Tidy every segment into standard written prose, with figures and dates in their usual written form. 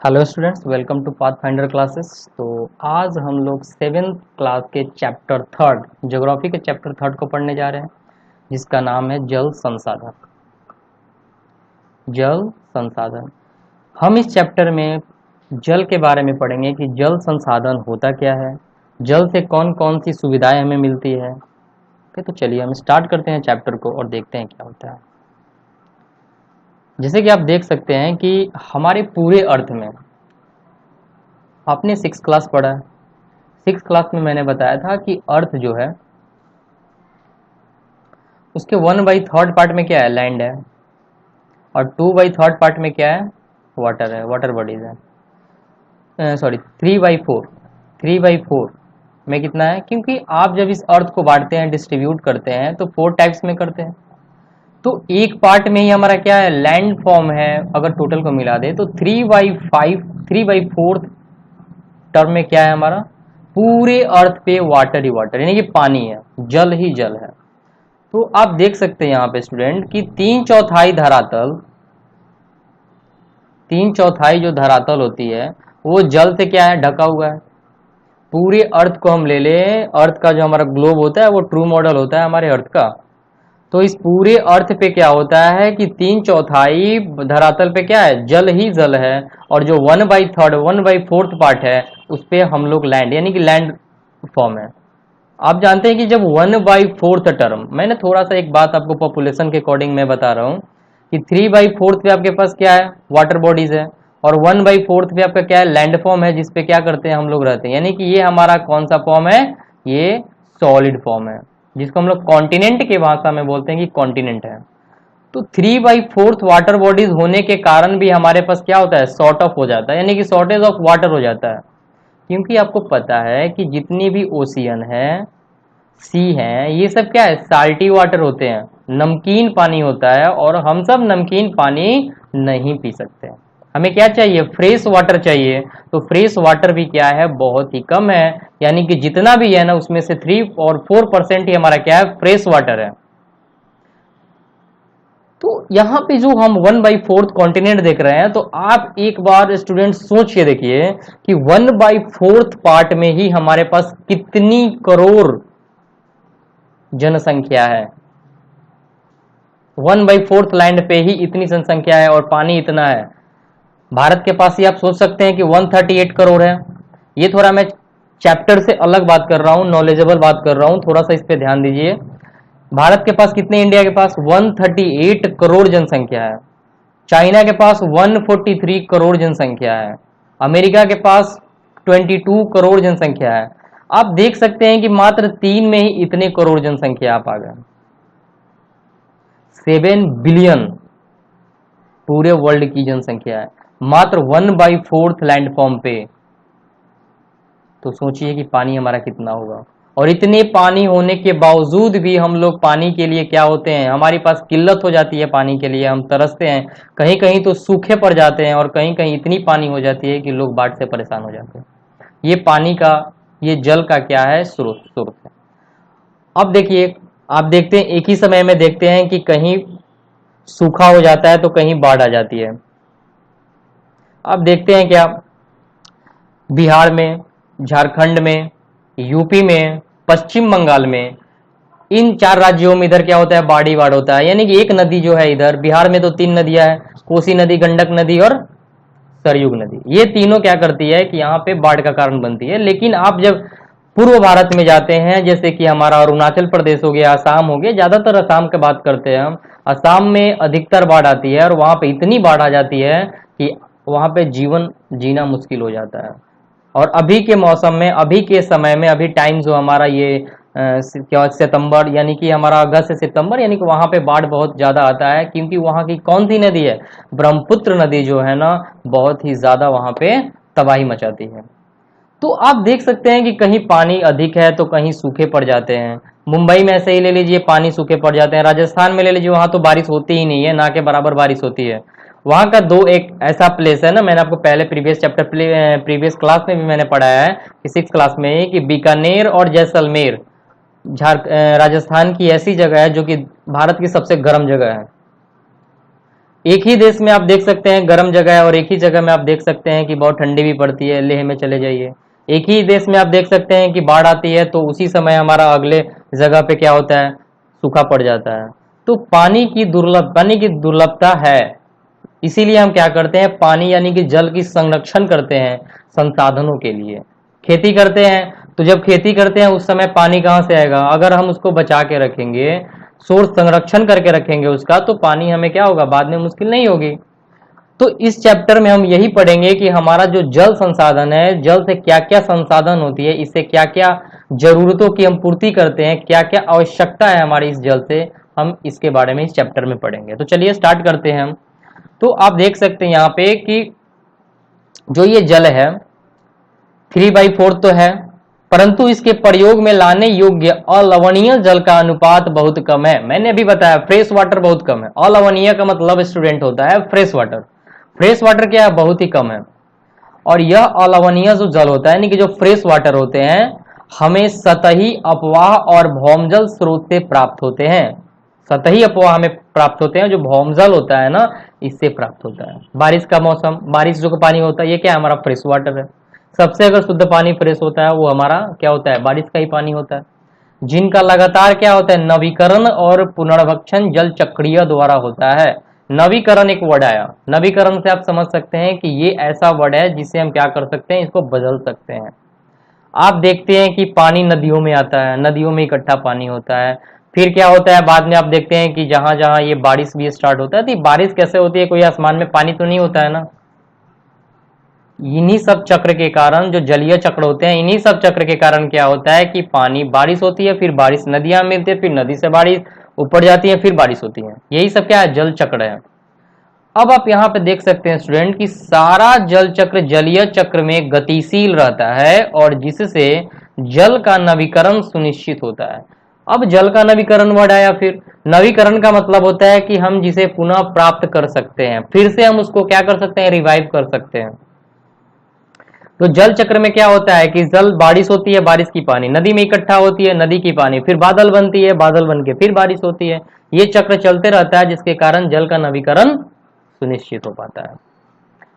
Hello students, welcome to path finder classes. तो आज हम लोग सेवेंथ क्लास के चैप्टर थर्ड ज्योग्राफी के चैप्टर थर्ड को पढ़ने जा रहे हैं, जिसका नाम है जल संसाधन। जल संसाधन। हम इस चैप्टर में जल के बारे में पढ़ेंगे कि जल संसाधन होता क्या है, जल से कौन कौन सी सुविधाएं हमें मिलती है। ओके, तो चलिए हम स्टार्ट करते हैं चैप्टर को और देखते हैं क्या होता है। जैसे कि आप देख सकते हैं कि हमारे पूरे अर्थ में, आपने सिक्स क्लास पढ़ा है। सिक्स क्लास में मैंने बताया था कि अर्थ जो है उसके 1/3 पार्ट में क्या है, लैंड है, और 2/3 पार्ट में क्या है, वाटर है, वाटर बॉडीज है। सॉरी, 3/4 में कितना है, क्योंकि आप जब इस अर्थ को बांटते हैं, डिस्ट्रीब्यूट करते हैं, तो 4 टाइप्स में करते हैं। तो एक पार्ट में ही हमारा क्या है, लैंड फॉर्म है। अगर टोटल को मिला दे तो 3/5 3/4 टर्म में क्या है हमारा, पूरे अर्थ पे वाटर ही वाटर, यानी कि पानी है, जल ही जल है। तो आप देख सकते हैं यहाँ पे स्टूडेंट कि 3/4 जो धरातल होती है वो जल से क्या है, ढका हुआ है। पूरे अर्थ को हम ले लें, अर्थ का जो हमारा ग्लोब होता है वो ट्रू मॉडल होता है हमारे अर्थ का। तो इस पूरे अर्थ पे क्या होता है कि 3/4 धरातल पे क्या है, जल ही जल है। और जो 1/4 पार्ट है उस पे हम लोग लैंड, यानी कि लैंड फॉर्म है। आप जानते हैं कि जब 1/4 टर्म, मैंने थोड़ा सा एक बात आपको पॉपुलेशन के अकॉर्डिंग मैं बता रहा हूँ कि 3/4 पे आपके पास क्या है, वाटर बॉडीज है, और 1/4 पे आपका क्या है, लैंड फॉर्म है, जिसपे क्या करते हैं, हम लोग रहते हैं। यानी कि ये हमारा कौन सा फॉर्म है, ये सॉलिड फॉर्म है, जिसको हम लोग कॉन्टिनेंट के भाषा में बोलते हैं कि कॉन्टिनेंट है। तो 3/4 वाटर बॉडीज होने के कारण भी हमारे पास क्या होता है, शॉर्ट ऑफ हो जाता है, यानी कि शॉर्टेज ऑफ वाटर हो जाता है। क्योंकि आपको पता है कि जितनी भी ओशियन है, सी है, ये सब क्या है, साल्टी वाटर होते हैं, नमकीन पानी होता है, और हम सब नमकीन पानी नहीं पी सकते। हमें क्या चाहिए, फ्रेश वाटर चाहिए। तो फ्रेश वाटर भी क्या है, बहुत ही कम है, यानी कि जितना भी है ना उसमें से 3 और 4% ही हमारा क्या है, फ्रेश वाटर है। तो यहाँ पे जो हम 1/4 कॉन्टिनेंट देख रहे हैं, तो आप एक बार स्टूडेंट सोच के देखिए कि 1/4 पार्ट में ही हमारे पास कितनी करोड़ जनसंख्या है। 1/4 लैंड पे ही इतनी जनसंख्या है और पानी इतना है। भारत के पास ही आप सोच सकते हैं कि 138 करोड़ है। ये थोड़ा मैं चैप्टर से अलग बात कर रहा हूँ, नॉलेजेबल बात कर रहा हूँ, थोड़ा सा इस पे ध्यान दीजिए। भारत के पास कितने, इंडिया के पास 138 करोड़ जनसंख्या है। चाइना के पास 143 करोड़ जनसंख्या है। अमेरिका के पास 22 करोड़ जनसंख्या है। आप देख सकते हैं कि मात्र 3 में ही इतने करोड़ जनसंख्या आप आ गए। 7 बिलियन पूरे वर्ल्ड की जनसंख्या है, मात्र 1/4 लैंडफॉर्म पे। तो सोचिए कि पानी हमारा कितना होगा। और इतने पानी होने के बावजूद भी हम लोग पानी के लिए क्या होते हैं, हमारे पास किल्लत हो जाती है पानी के लिए, हम तरसते हैं। कहीं कहीं तो सूखे पड़ जाते हैं, और कहीं कहीं इतनी पानी हो जाती है कि लोग बाढ़ से परेशान हो जाते हैं। ये पानी का, ये जल का क्या है, स्रोत है। अब देखिए, आप देखते हैं एक ही समय में देखते हैं कि कहीं सूखा हो जाता है तो कहीं बाढ़ आ जाती है। अब देखते हैं क्या, बिहार में, झारखंड में, यूपी में, पश्चिम बंगाल में, इन 4 राज्यों में इधर क्या होता है, बाढ़ ही बाढ़ होता है। यानी कि एक नदी जो है, इधर बिहार में तो 3 नदियां हैं, कोसी नदी, गंडक नदी और सरयुग नदी। ये तीनों क्या करती है कि यहाँ पे बाढ़ का कारण बनती है। लेकिन आप जब पूर्व भारत में जाते हैं, जैसे कि हमारा अरुणाचल प्रदेश हो गया, असम हो गया, ज्यादातर असम की बात करते हैं हम, असम में अधिकतर बाढ़ आती है, और वहां पे इतनी बाढ़ आ जाती है कि वहां पे जीवन जीना मुश्किल हो जाता है। और अभी के मौसम में, अभी के समय में, अभी टाइम जो हमारा ये क्या सितंबर, यानी कि हमारा अगस्त से सितंबर, यानी कि वहां पे बाढ़ बहुत ज्यादा आता है। क्योंकि वहां की कौन सी नदी है, ब्रह्मपुत्र नदी जो है ना, बहुत ही ज्यादा वहां पे तबाही मचाती है। तो आप देख सकते हैं कि कहीं पानी अधिक है तो कहीं सूखे पड़ जाते हैं। मुंबई में ऐसे ही ले लीजिए, पानी सूखे पड़ जाते हैं। राजस्थान में ले लीजिए, वहां तो बारिश होती ही नहीं है, ना के बराबर बारिश होती है। वहां का दो एक ऐसा प्लेस है ना, मैंने आपको पहले प्रीवियस क्लास में भी मैंने पढ़ाया है कि 6 क्लास में ही, कि बीकानेर और जैसलमेर राजस्थान की ऐसी जगह है जो कि भारत की सबसे गर्म जगह है। एक ही देश में आप देख सकते हैं गर्म जगह है और एक ही जगह में आप देख सकते हैं कि बहुत ठंडी भी पड़ती है, लेह में चले जाइए। एक ही देश में आप देख सकते हैं कि बाढ़ आती है तो उसी समय हमारा अगले जगह पे क्या होता है, सूखा पड़ जाता है। तो पानी की दुर्लभता है, इसीलिए हम क्या करते हैं, पानी यानी कि जल की संरक्षण करते हैं संसाधनों के लिए। खेती करते हैं तो जब खेती करते हैं उस समय पानी कहाँ से आएगा, अगर हम उसको बचा के रखेंगे, सोर्स संरक्षण करके रखेंगे उसका, तो पानी हमें क्या होगा, बाद में मुश्किल नहीं होगी। तो इस चैप्टर में हम यही पढ़ेंगे कि हमारा जो जल संसाधन है, जल से क्या क्या संसाधन होती है, इससे क्या क्या जरूरतों की हम पूर्ति करते हैं, क्या क्या आवश्यकता है हमारी इस जल से, हम इसके बारे में इस चैप्टर में पढ़ेंगे। तो चलिए स्टार्ट करते हैं हम। तो आप देख सकते हैं यहाँ पे कि जो ये जल है 3/4 तो है, परंतु इसके प्रयोग में लाने योग्य अलवणीय जल का अनुपात बहुत कम है। मैंने अभी बताया फ्रेश वाटर बहुत कम है, अलवणीय का मतलब स्टूडेंट होता है फ्रेश वाटर। फ्रेश वाटर क्या है, बहुत ही कम है। और यह अलवणीय जो जल होता है यानी कि जो फ्रेश वाटर होते हैं, हमें सतही अपवाह और भौमजल स्रोत से प्राप्त होते हैं। सतही अपवाह हमें प्राप्त होते हैं, जो भौमजल होता है ना, इससे प्राप्त होता है। बारिश का मौसम, बारिश जो पानी होता है ये क्या है, हमारा फ्रेश वाटर है। सबसे अगर शुद्ध पानी फ्रेश होता है वो हमारा क्या होता है, बारिश का ही पानी होता है, जिनका लगातार क्या होता है, नवीकरण और पुनर्भक्षण जल चक्रीय द्वारा होता है। नवीकरण एक वर्ड आया, नवीकरण से आप समझ सकते हैं कि ये ऐसा वर्ड है जिसे हम क्या कर सकते हैं, इसको बदल सकते हैं। आप देखते हैं कि पानी नदियों में आता है, नदियों में इकट्ठा पानी होता है, फिर क्या होता है बाद में आप देखते हैं कि जहां जहां ये बारिश भी स्टार्ट होता है, तो बारिश कैसे होती है, कोई आसमान में पानी तो नहीं होता है ना। इन्हीं सब चक्र के कारण, जो जलीय चक्र होते हैं, इन्हीं सब चक्र के कारण क्या होता है कि पानी, बारिश होती है, फिर बारिश नदियां मिलती है, फिर नदी से बारिश ऊपर जाती है, फिर बारिश होती है। यही सब क्या है, जल चक्र है। अब आप यहाँ पे देख सकते हैं स्टूडेंट कि सारा जल चक्र जलीय चक्र में गतिशील रहता है और जिससे जल का नवीकरण सुनिश्चित होता है। अब जल का नवीकरण वर्ड आया, फिर नवीकरण का मतलब होता है कि हम जिसे पुनः प्राप्त कर सकते हैं, फिर से हम उसको क्या कर सकते हैं, रिवाइव कर सकते हैं। तो जल चक्र में क्या होता है कि जल, बारिश होती है, बारिश की पानी नदी में इकट्ठा होती है, नदी की पानी फिर बादल बनती है, बादल बन के फिर बारिश होती है। ये चक्र चलते रहता है जिसके कारण जल का नवीकरण सुनिश्चित हो पाता है।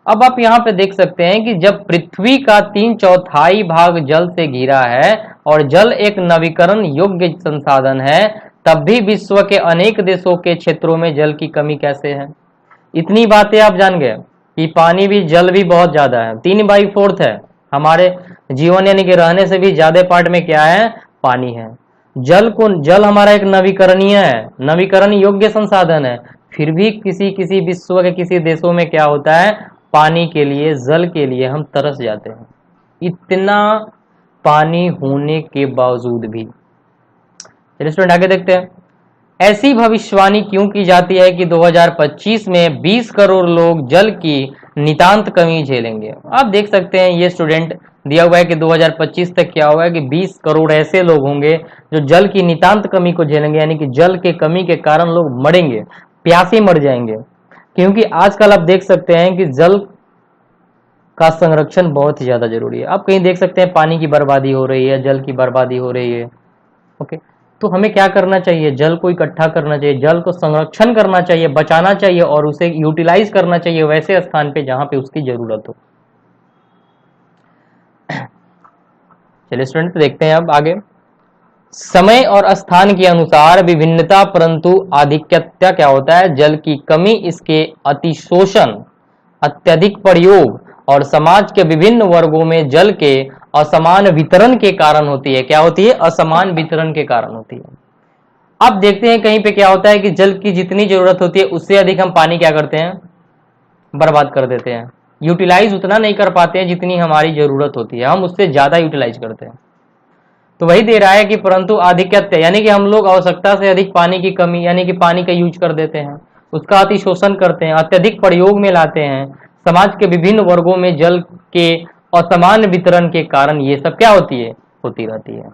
अब आप यहाँ पे देख सकते हैं कि जब पृथ्वी का 3/4 भाग जल से घिरा है और जल एक नवीकरण योग्य संसाधन है, तब भी विश्व के अनेक देशों के क्षेत्रों में जल की कमी कैसे है। इतनी बातें आप जान गए कि पानी भी, जल भी बहुत ज्यादा है, 3/4 है। हमारे जीवन यानी कि रहने से भी ज्यादा पार्ट में क्या है, पानी है। जल हमारा एक नवीकरणीय है, नवीकरण योग्य संसाधन है, फिर भी किसी किसी विश्व के किसी देशों में क्या होता है, पानी के लिए, जल के लिए हम तरस जाते हैं, इतना पानी होने के बावजूद भी। चलिए स्टूडेंट आगे देखते हैं। ऐसी भविष्यवाणी क्यों की जाती है कि 2025 में 20 करोड़ लोग जल की नितांत कमी झेलेंगे। आप देख सकते हैं ये स्टूडेंट दिया हुआ है कि 2025 तक क्या होगा कि 20 करोड़ ऐसे लोग होंगे जो जल की नितांत कमी को झेलेंगे, यानी कि जल के कमी के कारण लोग मरेंगे, प्यासे मर जाएंगे। क्योंकि आजकल आप देख सकते हैं कि जल का संरक्षण बहुत ही ज्यादा जरूरी है। आप कहीं देख सकते हैं पानी की बर्बादी हो रही है, जल की बर्बादी हो रही है। ओके, तो हमें क्या करना चाहिए, जल को इकट्ठा करना चाहिए, जल को संरक्षण करना चाहिए, बचाना चाहिए और उसे यूटिलाइज करना चाहिए वैसे स्थान पे जहां पे उसकी जरूरत हो। चलिए स्टूडेंट देखते हैं अब आगे। समय और स्थान के अनुसार विभिन्नता परंतु आधिक्यता क्या होता है, जल की कमी, इसके अतिशोषण, अत्यधिक प्रयोग और समाज के विभिन्न वर्गों में जल के असमान वितरण के कारण होती है। क्या होती है, असमान वितरण के कारण होती है। अब देखते हैं कहीं पे क्या होता है कि जल की जितनी जरूरत होती है उससे अधिक हम पानी क्या करते हैं, बर्बाद कर देते हैं। यूटिलाइज उतना नहीं कर पाते हैं जितनी हमारी जरूरत होती है, हम उससे ज्यादा यूटिलाइज करते हैं। तो वही दे रहा है कि परंतु आधिक्यता, यानी कि हम लोग आवश्यकता से अधिक पानी की कमी, यानी कि पानी का यूज कर देते हैं, उसका अतिशोषण करते हैं, अत्यधिक प्रयोग में लाते हैं। समाज के विभिन्न वर्गों में जल के असमान वितरण के कारण ये सब क्या होती है, होती रहती है।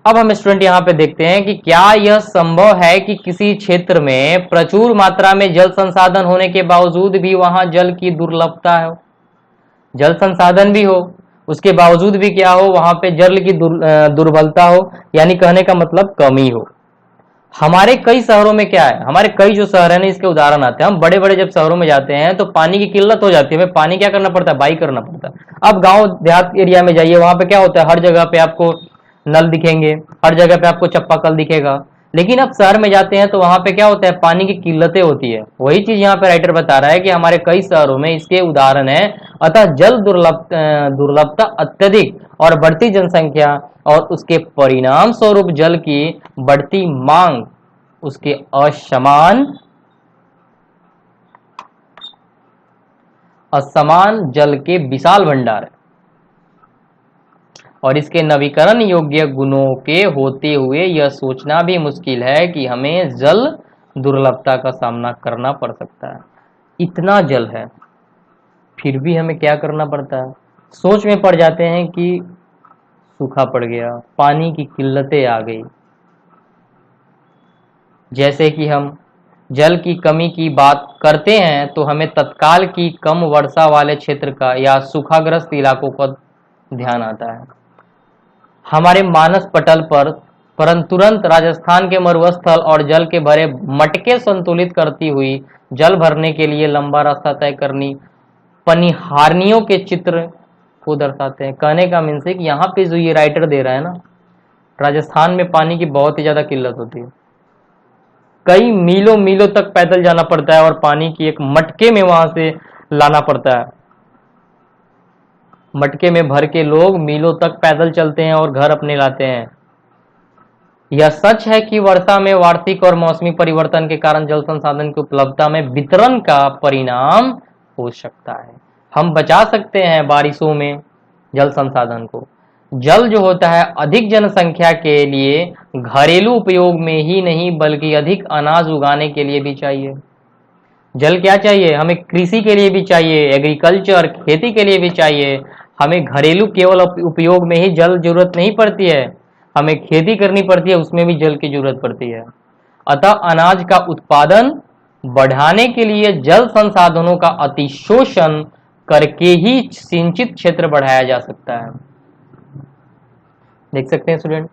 अब हम स्टूडेंट यहाँ पे देखते हैं कि क्या यह संभव है कि किसी क्षेत्र में प्रचुर मात्रा में जल संसाधन होने के बावजूद भी वहां जल की दुर्लभता हो, जल संसाधन भी हो, उसके बावजूद भी क्या हो, वहां पे जल की दुर्बलता हो, यानी कहने का मतलब कमी हो। हमारे कई शहरों में क्या है, हमारे कई जो शहर है ना, इसके उदाहरण आते हैं। हम बड़े बड़े जब शहरों में जाते हैं तो पानी की किल्लत हो जाती है, हमें पानी क्या करना पड़ता है, बाई करना पड़ता है। अब गांव देहात एरिया में जाइए, वहां पे क्या होता है, हर जगह पे आपको नल दिखेंगे, हर जगह पे आपको चापाकल दिखेगा। लेकिन अब शहर में जाते हैं तो वहां पे क्या होता है, पानी की किल्लतें होती है। वही चीज यहाँ पे राइटर बता रहा है कि हमारे कई शहरों में इसके उदाहरण है। अतः जल दुर्लभता अत्यधिक और बढ़ती जनसंख्या और उसके परिणाम स्वरूप जल की बढ़ती मांग, उसके असमान जल के विशाल भंडार है, और इसके नवीकरण योग्य गुणों के होते हुए यह सोचना भी मुश्किल है कि हमें जल दुर्लभता का सामना करना पड़ सकता है। इतना जल है फिर भी हमें क्या करना पड़ता है, सोच में पड़ जाते हैं कि सूखा पड़ गया, पानी की किल्लतें आ गई। जैसे कि हम जल की कमी की बात करते हैं तो हमें तत्काल की कम वर्षा वाले क्षेत्र का या सूखाग्रस्त इलाकों का ध्यान आता है। हमारे मानस पटल पर परंतु तुरंत राजस्थान के मरुस्थल और जल के भरे मटके संतुलित करती हुई जल भरने के लिए लंबा रास्ता तय करनी पनिहारनियों के चित्र को दर्शाते हैं। कहने का मीन्स है कि यहाँ पे जो ये राइटर दे रहा है ना, राजस्थान में पानी की बहुत ही ज्यादा किल्लत होती है, कई मीलों मीलों तक पैदल जाना पड़ता है और पानी की एक मटके में वहां से लाना पड़ता है। मटके में भर के लोग मीलों तक पैदल चलते हैं और घर अपने लाते हैं। यह सच है कि वर्षा में वार्षिक और मौसमी परिवर्तन के कारण जल संसाधन की उपलब्धता में वितरण का परिणाम हो सकता है। हम बचा सकते हैं बारिशों में जल संसाधन को। जल जो होता है अधिक जनसंख्या के लिए घरेलू उपयोग में ही नहीं बल्कि अधिक अनाज उगाने के लिए भी चाहिए। जल क्या चाहिए हमें, कृषि के लिए भी चाहिए, एग्रीकल्चर खेती के लिए भी चाहिए। हमें घरेलू केवल उपयोग में ही जल जरूरत नहीं पड़ती है, हमें खेती करनी पड़ती है, उसमें भी जल की जरूरत पड़ती है। अतः अनाज का उत्पादन बढ़ाने के लिए जल संसाधनों का अतिशोषण करके ही सिंचित क्षेत्र बढ़ाया जा सकता है। देख सकते हैं स्टूडेंट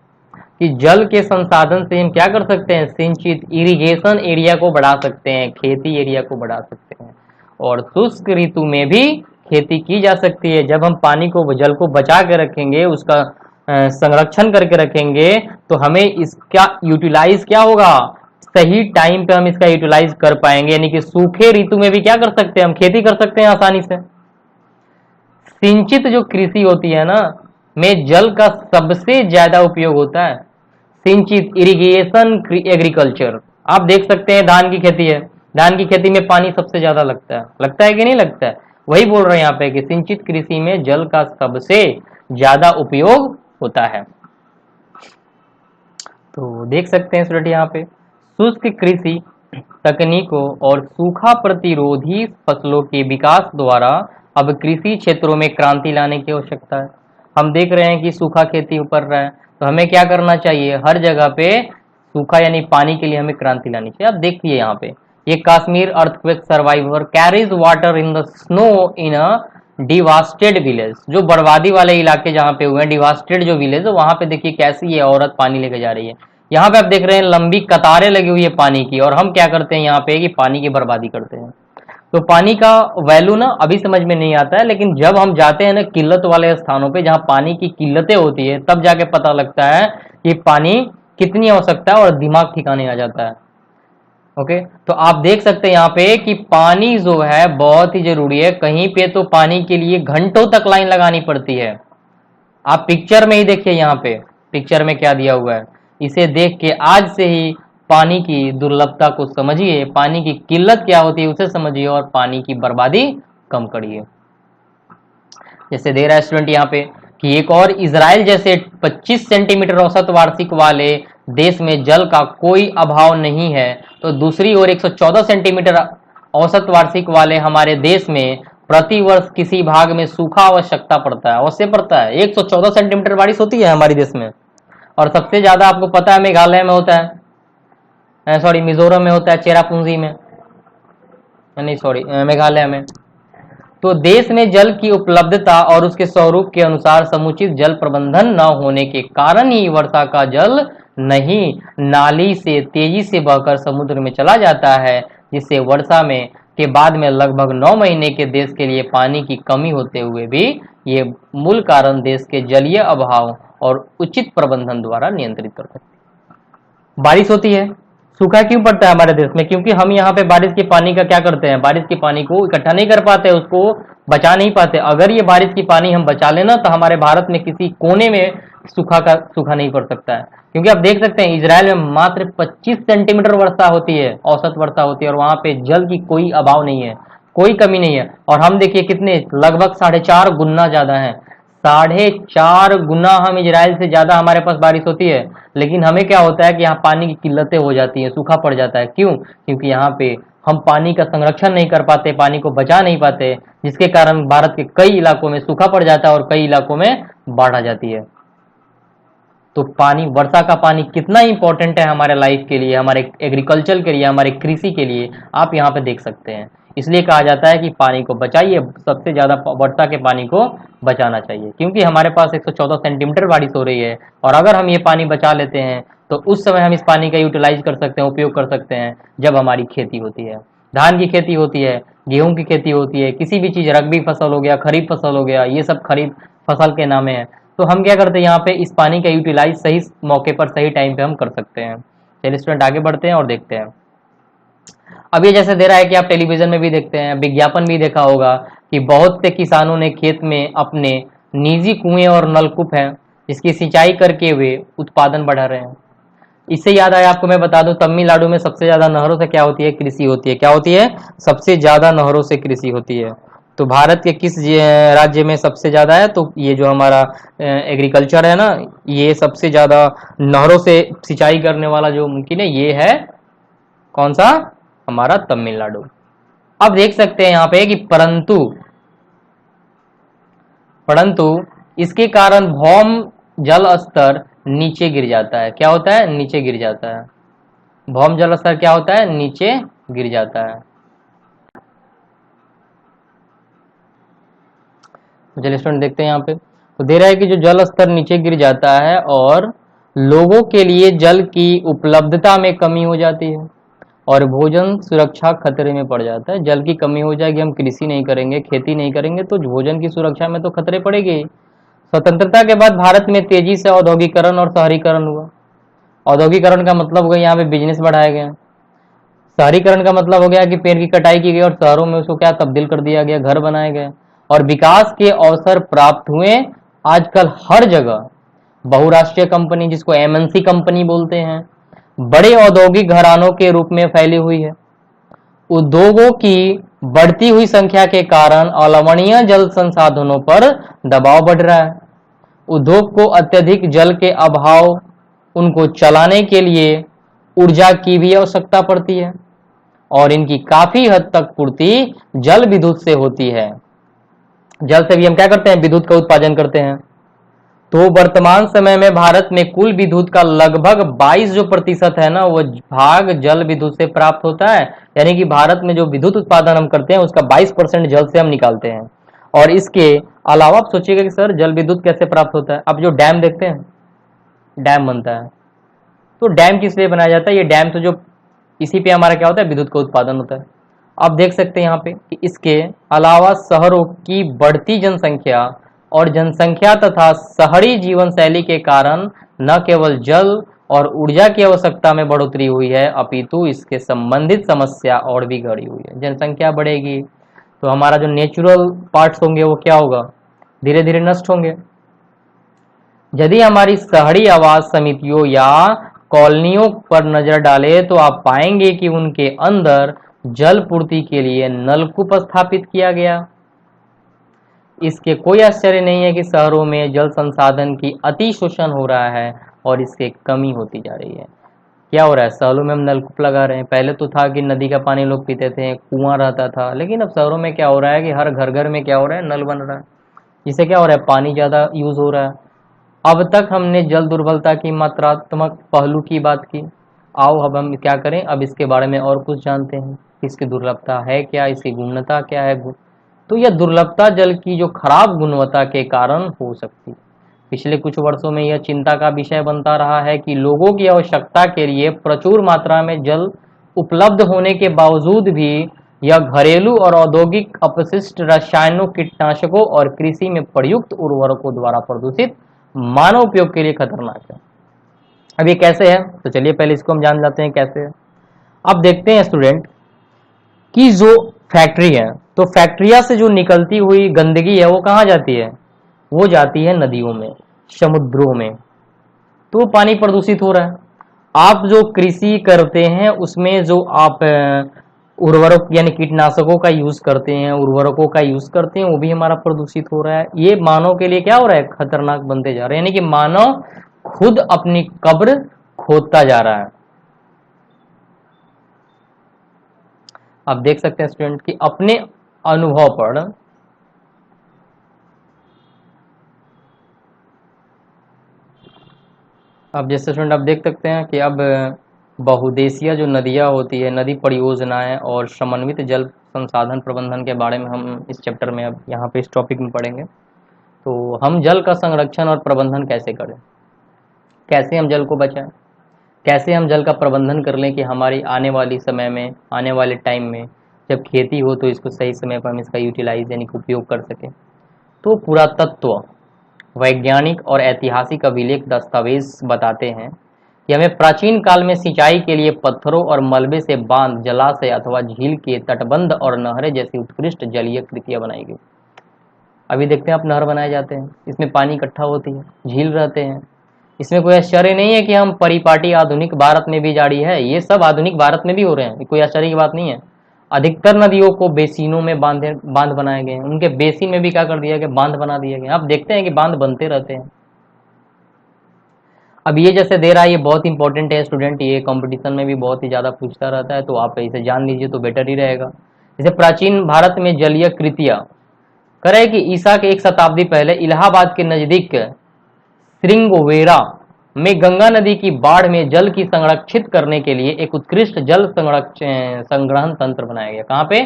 कि जल के संसाधन से हम क्या कर सकते हैं, सिंचित इरिगेशन एरिया को बढ़ा सकते हैं, खेती एरिया को बढ़ा सकते हैं, और शुष्क ऋतु में भी खेती की जा सकती है। जब हम पानी को, जल को बचा के रखेंगे, उसका संरक्षण करके रखेंगे, तो हमें इसका यूटिलाइज क्या होगा, सही टाइम पे हम इसका यूटिलाइज कर पाएंगे। यानी कि सूखे ऋतु में भी क्या कर सकते हैं, हम खेती कर सकते हैं आसानी से। सिंचित जो कृषि होती है ना, में जल का सबसे ज्यादा उपयोग होता है। सिंचित इरिगेशन एग्रीकल्चर, आप देख सकते हैं धान की खेती है, धान की खेती में पानी सबसे ज्यादा लगता है कि नहीं लगता है। वही बोल रहे हैं यहाँ पे कि सिंचित कृषि में जल का सबसे ज्यादा उपयोग होता है। तो देख सकते हैं स्टूडेंट यहाँ पे शुष्क कृषि तकनीकों और सूखा प्रतिरोधी फसलों के विकास द्वारा अब कृषि क्षेत्रों में क्रांति लाने की आवश्यकता है। हम देख रहे हैं कि सूखा खेती ऊपर रहा है, तो हमें क्या करना चाहिए, हर जगह पे सूखा यानी पानी के लिए हमें क्रांति लानी चाहिए। आप देखिए यहाँ पे ये Kashmir earthquake survivor carries water in the snow in a devastated village, जो बर्बादी वाले इलाके जहाँ पे हुए हैं, डिवास्टेड जो विलेज है, वहां पे देखिए कैसी ये औरत पानी लेके जा रही है। यहाँ पे आप देख रहे हैं लंबी कतारें लगी हुई है पानी की, और हम क्या करते हैं यहाँ पे कि पानी की बर्बादी करते हैं। तो पानी का वैल्यू ना अभी समझ में नहीं आता है, लेकिन जब हम जाते हैं ना किल्लत वाले स्थानों पे जहाँ पानी की किल्लतें होती है, तब जाके पता लगता है कि पानी कितनी आवश्यकता है, और दिमाग ठिकाने आ जाता है। ओके, तो आप देख सकते हैं यहाँ पे कि पानी जो है बहुत ही जरूरी है। कहीं पे तो पानी के लिए घंटों तक लाइन लगानी पड़ती है। आप पिक्चर में ही देखिए, यहाँ पे पिक्चर में क्या दिया हुआ है, इसे देख के आज से ही पानी की दुर्लभता को समझिए, पानी की किल्लत क्या होती है उसे समझिए, और पानी की बर्बादी कम करिए। जैसे दे रहा है स्टूडेंट यहाँ पे कि एक और इजराइल जैसे 25 सेंटीमीटर औसत वार्षिक वाले देश में जल का कोई अभाव नहीं है, तो दूसरी ओर 114 सेंटीमीटर औसत वार्षिक वाले हमारे देश में प्रति वर्ष किसी भाग में सूखा आवश्यकता पड़ता है, अवश्य पड़ता है। 114 सेंटीमीटर बारिश होती है हमारे देश में, और सबसे ज्यादा आपको पता है मेघालय में होता है, सॉरी मिजोरम में होता है, चेरापूंजी में नहीं, सॉरी मेघालय में। तो देश में जल की उपलब्धता और उसके स्वरूप के अनुसार समुचित जल प्रबंधन न होने के कारण ही वर्षा का जल नहीं, नाली से तेजी से बहकर समुद्र में चला जाता है, जिससे वर्षा में के बाद में लगभग 9 महीने के देश के लिए पानी की कमी होते हुए भी ये मूल कारण देश के जलीय अभाव और उचित प्रबंधन द्वारा नियंत्रित कर सकते हैं। बारिश होती है, सूखा क्यों पड़ता है हमारे देश में? क्योंकि हम यहाँ पे बारिश के पानी का क्या करते हैं, बारिश के पानी को इकट्ठा नहीं कर पाते, उसको बचा नहीं पाते। अगर ये बारिश की पानी हम बचा लेना तो हमारे भारत में किसी कोने में सूखा नहीं पड़ सकता है। क्योंकि आप देख सकते हैं इजराइल में मात्र 25 सेंटीमीटर वर्षा होती है, औसत वर्षा होती है, और वहां पे जल की कोई अभाव नहीं है, कोई कमी नहीं है। और हम देखिए कितने, लगभग 4.5 गुना ज्यादा है, 4.5 गुना हम इजराइल से ज्यादा हमारे पास बारिश होती है। लेकिन हमें क्या होता है कि यहाँ पानी की किल्लतें हो जाती हैं, सूखा पड़ जाता है। क्यों? क्योंकि यहाँ पे हम पानी का संरक्षण नहीं कर पाते, पानी को बचा नहीं पाते, जिसके कारण भारत के कई इलाकों में सूखा पड़ जाता है और कई इलाकों में बाढ़ आ जाती है। तो पानी, वर्षा का पानी कितना इंपॉर्टेंट है हमारे लाइफ के लिए, हमारे एग्रीकल्चर के लिए, हमारे कृषि के लिए, आप यहाँ पे देख सकते हैं। इसलिए कहा जाता है कि पानी को बचाइए, सबसे ज्यादा वर्षा के पानी को बचाना चाहिए। क्योंकि हमारे पास 114 सेंटीमीटर बारिश हो रही है, और अगर हम ये पानी बचा लेते हैं तो उस समय हम इस पानी का यूटिलाइज कर सकते हैं, उपयोग कर सकते हैं, जब हमारी खेती होती है, धान की खेती होती है, गेहूं की खेती होती है, किसी भी चीज, रबी फसल हो गया, खरीफ फसल हो गया, ये सब खरीफ फसल के नामे है। तो हम क्या करते हैं, यहाँ पे इस पानी का यूटिलाइज सही मौके पर, सही टाइम पे हम कर सकते हैं। चलिए स्टूडेंट आगे बढ़ते हैं और देखते हैं। अब ये जैसे दे रहा है कि आप टेलीविजन में भी देखते हैं, विज्ञापन भी देखा होगा कि बहुत से किसानों ने खेत में अपने निजी कुएं और नलकूप हैं, जिसकी सिंचाई करके वे उत्पादन बढ़ा रहे हैं। इससे याद आया आपको, मैं बता दूं, तमिलनाडु में सबसे ज्यादा नहरों से क्या होती है, कृषि होती है। क्या होती है? सबसे ज्यादा नहरों से कृषि होती है। तो भारत के किस राज्य में सबसे ज्यादा है? तो ये जो हमारा एग्रीकल्चर है ना, ये सबसे ज्यादा नहरों से सिंचाई करने वाला जो मुमकिन है, ये है कौन सा? हमारा तमिलनाडु। अब देख सकते हैं यहाँ पे कि परंतु इसके कारण भौम जल स्तर नीचे गिर जाता है। क्या होता है? नीचे गिर जाता है। भौम जल स्तर क्या होता है? नीचे गिर जाता है। चलिए स्टूडेंट देखते हैं यहाँ पे, तो दे रहा है कि जो जल स्तर नीचे गिर जाता है और लोगों के लिए जल की उपलब्धता में कमी हो जाती है और भोजन सुरक्षा खतरे में पड़ जाता है। जल की कमी हो जाएगी, हम कृषि नहीं करेंगे, खेती नहीं करेंगे, तो भोजन की सुरक्षा में तो खतरे पड़ेगी। स्वतंत्रता के बाद भारत में तेजी से औद्योगिकरण और शहरीकरण हुआ। औद्योगिकरण का मतलब हो गया यहाँ पे बिजनेस बढ़ाया गया। शहरीकरण का मतलब हो गया कि पेड़ की कटाई की गई और शहरों में उसको क्या तब्दील कर दिया गया, घर बनाए गए और विकास के अवसर प्राप्त हुए। आजकल हर जगह बहुराष्ट्रीय कंपनी, जिसको एमएनसी कंपनी बोलते हैं, बड़े औद्योगिक घरानों के रूप में फैली हुई है। उद्योगों की बढ़ती हुई संख्या के कारण अलवणीय जल संसाधनों पर दबाव बढ़ रहा है। उद्योग को अत्यधिक जल के अभाव, उनको चलाने के लिए ऊर्जा की भी आवश्यकता पड़ती है और इनकी काफी हद तक पूर्ति जल विद्युत से होती है। जल से भी हम क्या करते हैं? विद्युत का उत्पादन करते हैं। तो वर्तमान समय में भारत में कुल विद्युत का लगभग 22 जो प्रतिशत है ना, वो भाग जल विद्युत से प्राप्त होता है। यानी कि भारत में जो विद्युत उत्पादन हम करते हैं उसका 22% जल से हम निकालते हैं। और इसके अलावा आप सोचिएगा कि सर जल विद्युत कैसे प्राप्त होता है? अब जो डैम देखते हैं, डैम बनता है, तो डैम किस लिए बनाया जाता है? ये डैम तो जो इसी पे हमारा क्या होता है? विद्युत का उत्पादन होता है। आप देख सकते हैं यहाँ पे कि इसके अलावा शहरों की बढ़ती जनसंख्या और जनसंख्या तथा शहरी जीवन शैली के कारण न केवल जल और ऊर्जा की आवश्यकता में बढ़ोतरी हुई है, अपितु इसके संबंधित समस्या और भी बढ़ी हुई है। जनसंख्या बढ़ेगी तो हमारा जो नेचुरल पार्ट्स होंगे वो क्या होगा? धीरे धीरे नष्ट होंगे। यदि हमारी शहरी आवास समितियों या कॉलोनियों पर नजर डाले तो आप पाएंगे कि उनके अंदर जल पूर्ति के लिए नलकूप स्थापित किया गया। इसके कोई आश्चर्य नहीं है कि शहरों में जल संसाधन की अति शोषण हो रहा है और इसके कमी होती जा रही है। क्या हो रहा है? शहरों में हम नलकूप लगा रहे हैं। पहले तो था कि नदी का पानी लोग पीते थे, कुआं रहता था, लेकिन अब शहरों में क्या हो रहा है कि हर घर घर में क्या हो रहा है? नल बन रहा है। इससे क्या हो रहा है? पानी ज्यादा यूज हो रहा है। अब तक हमने जल दुर्बलता की मात्रात्मक पहलू की बात की, आओ अब हम क्या करें, अब इसके बारे में और कुछ जानते हैं। इसकी दुर्लभता है क्या, इसकी गुणवत्ता क्या है। तो यह दुर्लभता जल की जो खराब गुणवत्ता के कारण हो सकती है। पिछले कुछ वर्षों में यह चिंता का विषय बनता रहा है कि लोगों की आवश्यकता के लिए प्रचुर मात्रा में जल उपलब्ध होने के बावजूद भी यह घरेलू और औद्योगिक अपशिष्ट रसायनों, कीटनाशकों और कृषि में प्रयुक्त उर्वरकों द्वारा प्रदूषित मानव उपयोग के लिए खतरनाक है। अब ये कैसे है, तो चलिए पहले इसको हम जान जाते हैं कैसे है। अब देखते हैं स्टूडेंट कि जो फैक्ट्री है, तो फैक्ट्रिया से जो निकलती हुई गंदगी है वो कहाँ जाती है, वो जाती है नदियों में, समुद्रों में, तो पानी प्रदूषित हो रहा है। आप जो कृषि करते हैं उसमें जो आप उर्वरक यानी कीटनाशकों का यूज करते हैं, उर्वरकों का यूज करते हैं, वो भी हमारा प्रदूषित हो रहा है। ये मानव के लिए क्या हो रहा है, खतरनाक बनते जा रहे हैं, यानी कि मानव खुद अपनी कब्र खोदता जा रहा है। आप देख सकते हैं स्टूडेंट कि अपने अनुभव पर अब जैसे स्टूडेंट आप देख सकते हैं कि अब बहुउद्देशीय जो नदियाँ होती है, नदी परियोजनाएं और समन्वित जल संसाधन प्रबंधन के बारे में हम इस चैप्टर में अब यहाँ पे इस टॉपिक में पढ़ेंगे। तो हम जल का संरक्षण और प्रबंधन कैसे करें, कैसे हम जल को बचाएं, कैसे हम जल का प्रबंधन कर लें कि हमारी आने वाली समय में, आने वाले टाइम में जब खेती हो तो इसको सही समय पर हम इसका यूटिलाइज यानी कि उपयोग कर सकें। तो पुरातत्व, वैज्ञानिक और ऐतिहासिक अभिलेख दस्तावेज बताते हैं कि हमें प्राचीन काल में सिंचाई के लिए पत्थरों और मलबे से बांध, जलाशय अथवा झील के तटबंध और नहरें जैसी उत्कृष्ट जलीय कृतियां बनाई गई। अभी देखते हैं आप नहर बनाए जाते हैं, इसमें पानी इकट्ठा होती है, झील रहते हैं। इसमें कोई आश्चर्य नहीं है कि हम परिपाटी आधुनिक भारत में भी जारी है, ये सब आधुनिक भारत में भी हो रहे हैं, कोई आश्चर्य की बात नहीं है। अधिकतर नदियों को बेसिनों में बांध बनाए गए हैं, उनके बेसिन में भी क्या कर दिया गया, बांध बना दिए गए। आप देखते हैं कि बांध बनते रहते हैं। अब ये जैसे दे रहा है, ये बहुत इंपॉर्टेंट है स्टूडेंट, ये कंपटीशन में भी बहुत ही ज़्यादा पूछता रहता है, तो आप इसे जान लीजिए तो बेटर ही रहेगा। जैसे प्राचीन भारत में जलीय कृतियां करे कि ईसा के 1 शताब्दी पहले इलाहाबाद के नजदीक श्रृंगवेरा में गंगा नदी की बाढ़ में जल की संरक्षित करने के लिए एक उत्कृष्ट जल संग्रहण तंत्र बनाया गया। कहाँ पे,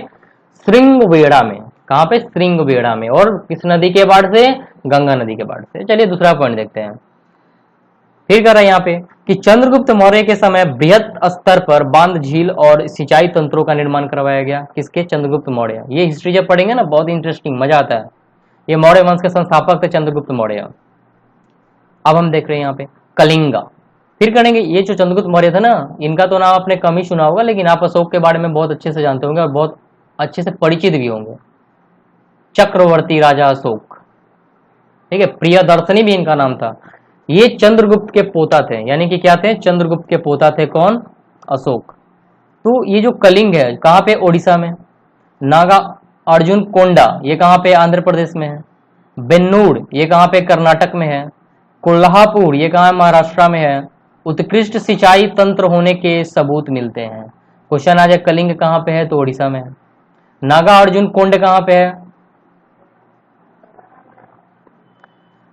श्रृंगवेरा में। कहाँ पे, श्रृंगवेरा में। और किस नदी के बाढ़ से, गंगा नदी के बाढ़ से। चलिए दूसरा पॉइंट देखते हैं। फिर कर रहा है यहाँ पे कि चंद्रगुप्त मौर्य के समय बृहत स्तर पर बांध, झील और सिंचाई तंत्रों का निर्माण करवाया गया। किसके, चंद्रगुप्त मौर्य। ये हिस्ट्री जब पढ़ेंगे ना बहुत इंटरेस्टिंग, मजा आता है। ये मौर्य वंश के संस्थापक थे चंद्रगुप्त मौर्य। अब हम देख रहे हैं यहाँ पे कलिंगा। फिर करेंगे, ये जो चंद्रगुप्त मौर्य थे ना, इनका तो नाम आपने कम ही सुना होगा, लेकिन आप अशोक के बारे में बहुत अच्छे से जानते होंगे और बहुत अच्छे से परिचित भी होंगे। चक्रवर्ती राजा अशोक, ठीक है, प्रियदर्शनी भी इनका नाम था। ये चंद्रगुप्त के पोता थे, यानी कि क्या थे, चंद्रगुप्त के पोता थे। कौन, अशोक। तो ये जो कलिंग है कहाँ पे, ओडिशा में। नागा अर्जुन कोंडा, ये कहाँ पे, आंध्र प्रदेश में है। बेन्नूर, ये कहाँ पे, कर्नाटक में है। कोल्हापुर, ये कहाँ है, महाराष्ट्र में है। उत्कृष्ट सिंचाई तंत्र होने के सबूत मिलते हैं। क्वेश्चन आ जाए कलिंग कहाँ पे है, तो ओडिशा में है। नागा अर्जुन कोंड कहाँ पे है,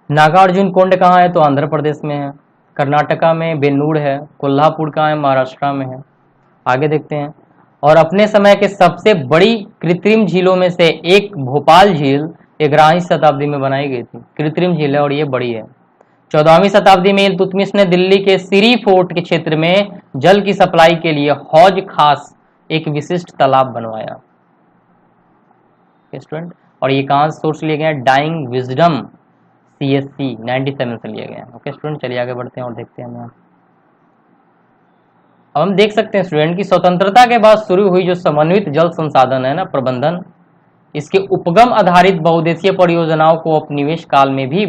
नागार्जुन कोंड कहाँ है, तो आंध्र प्रदेश में है। कर्नाटका में बेन्नूर है। कोल्हापुर कहाँ है, महाराष्ट्र में है। आगे देखते हैं। और अपने समय के सबसे बड़ी कृत्रिम झीलों में से एक भोपाल झील 11वीं शताब्दी में बनाई गई थी। कृत्रिम झील है और ये बड़ी है। 14वीं शताब्दी में इल्तुतमिश ने दिल्ली के सिरी फोर्ट के क्षेत्र में जल की सप्लाई के लिए हौज खास एक विशिष्ट तालाब बनवाया। स्टूडेंट, और ये कहाँ से सोर्स लिए गए हैं, डाइंग विजडम CSC 97 से लिए गए हैं। ओके स्टूडेंट, चलिए आगे बढ़ते हैं और देखते हैं। अब हम देख सकते हैं स्टूडेंट की स्वतंत्रता के बाद शुरू हुई जो समन्वित जल संसाधन है ना प्रबंधन, इसके उपगम आधारित बहुउद्देशीय परियोजनाओं को उपनिवेश काल में भी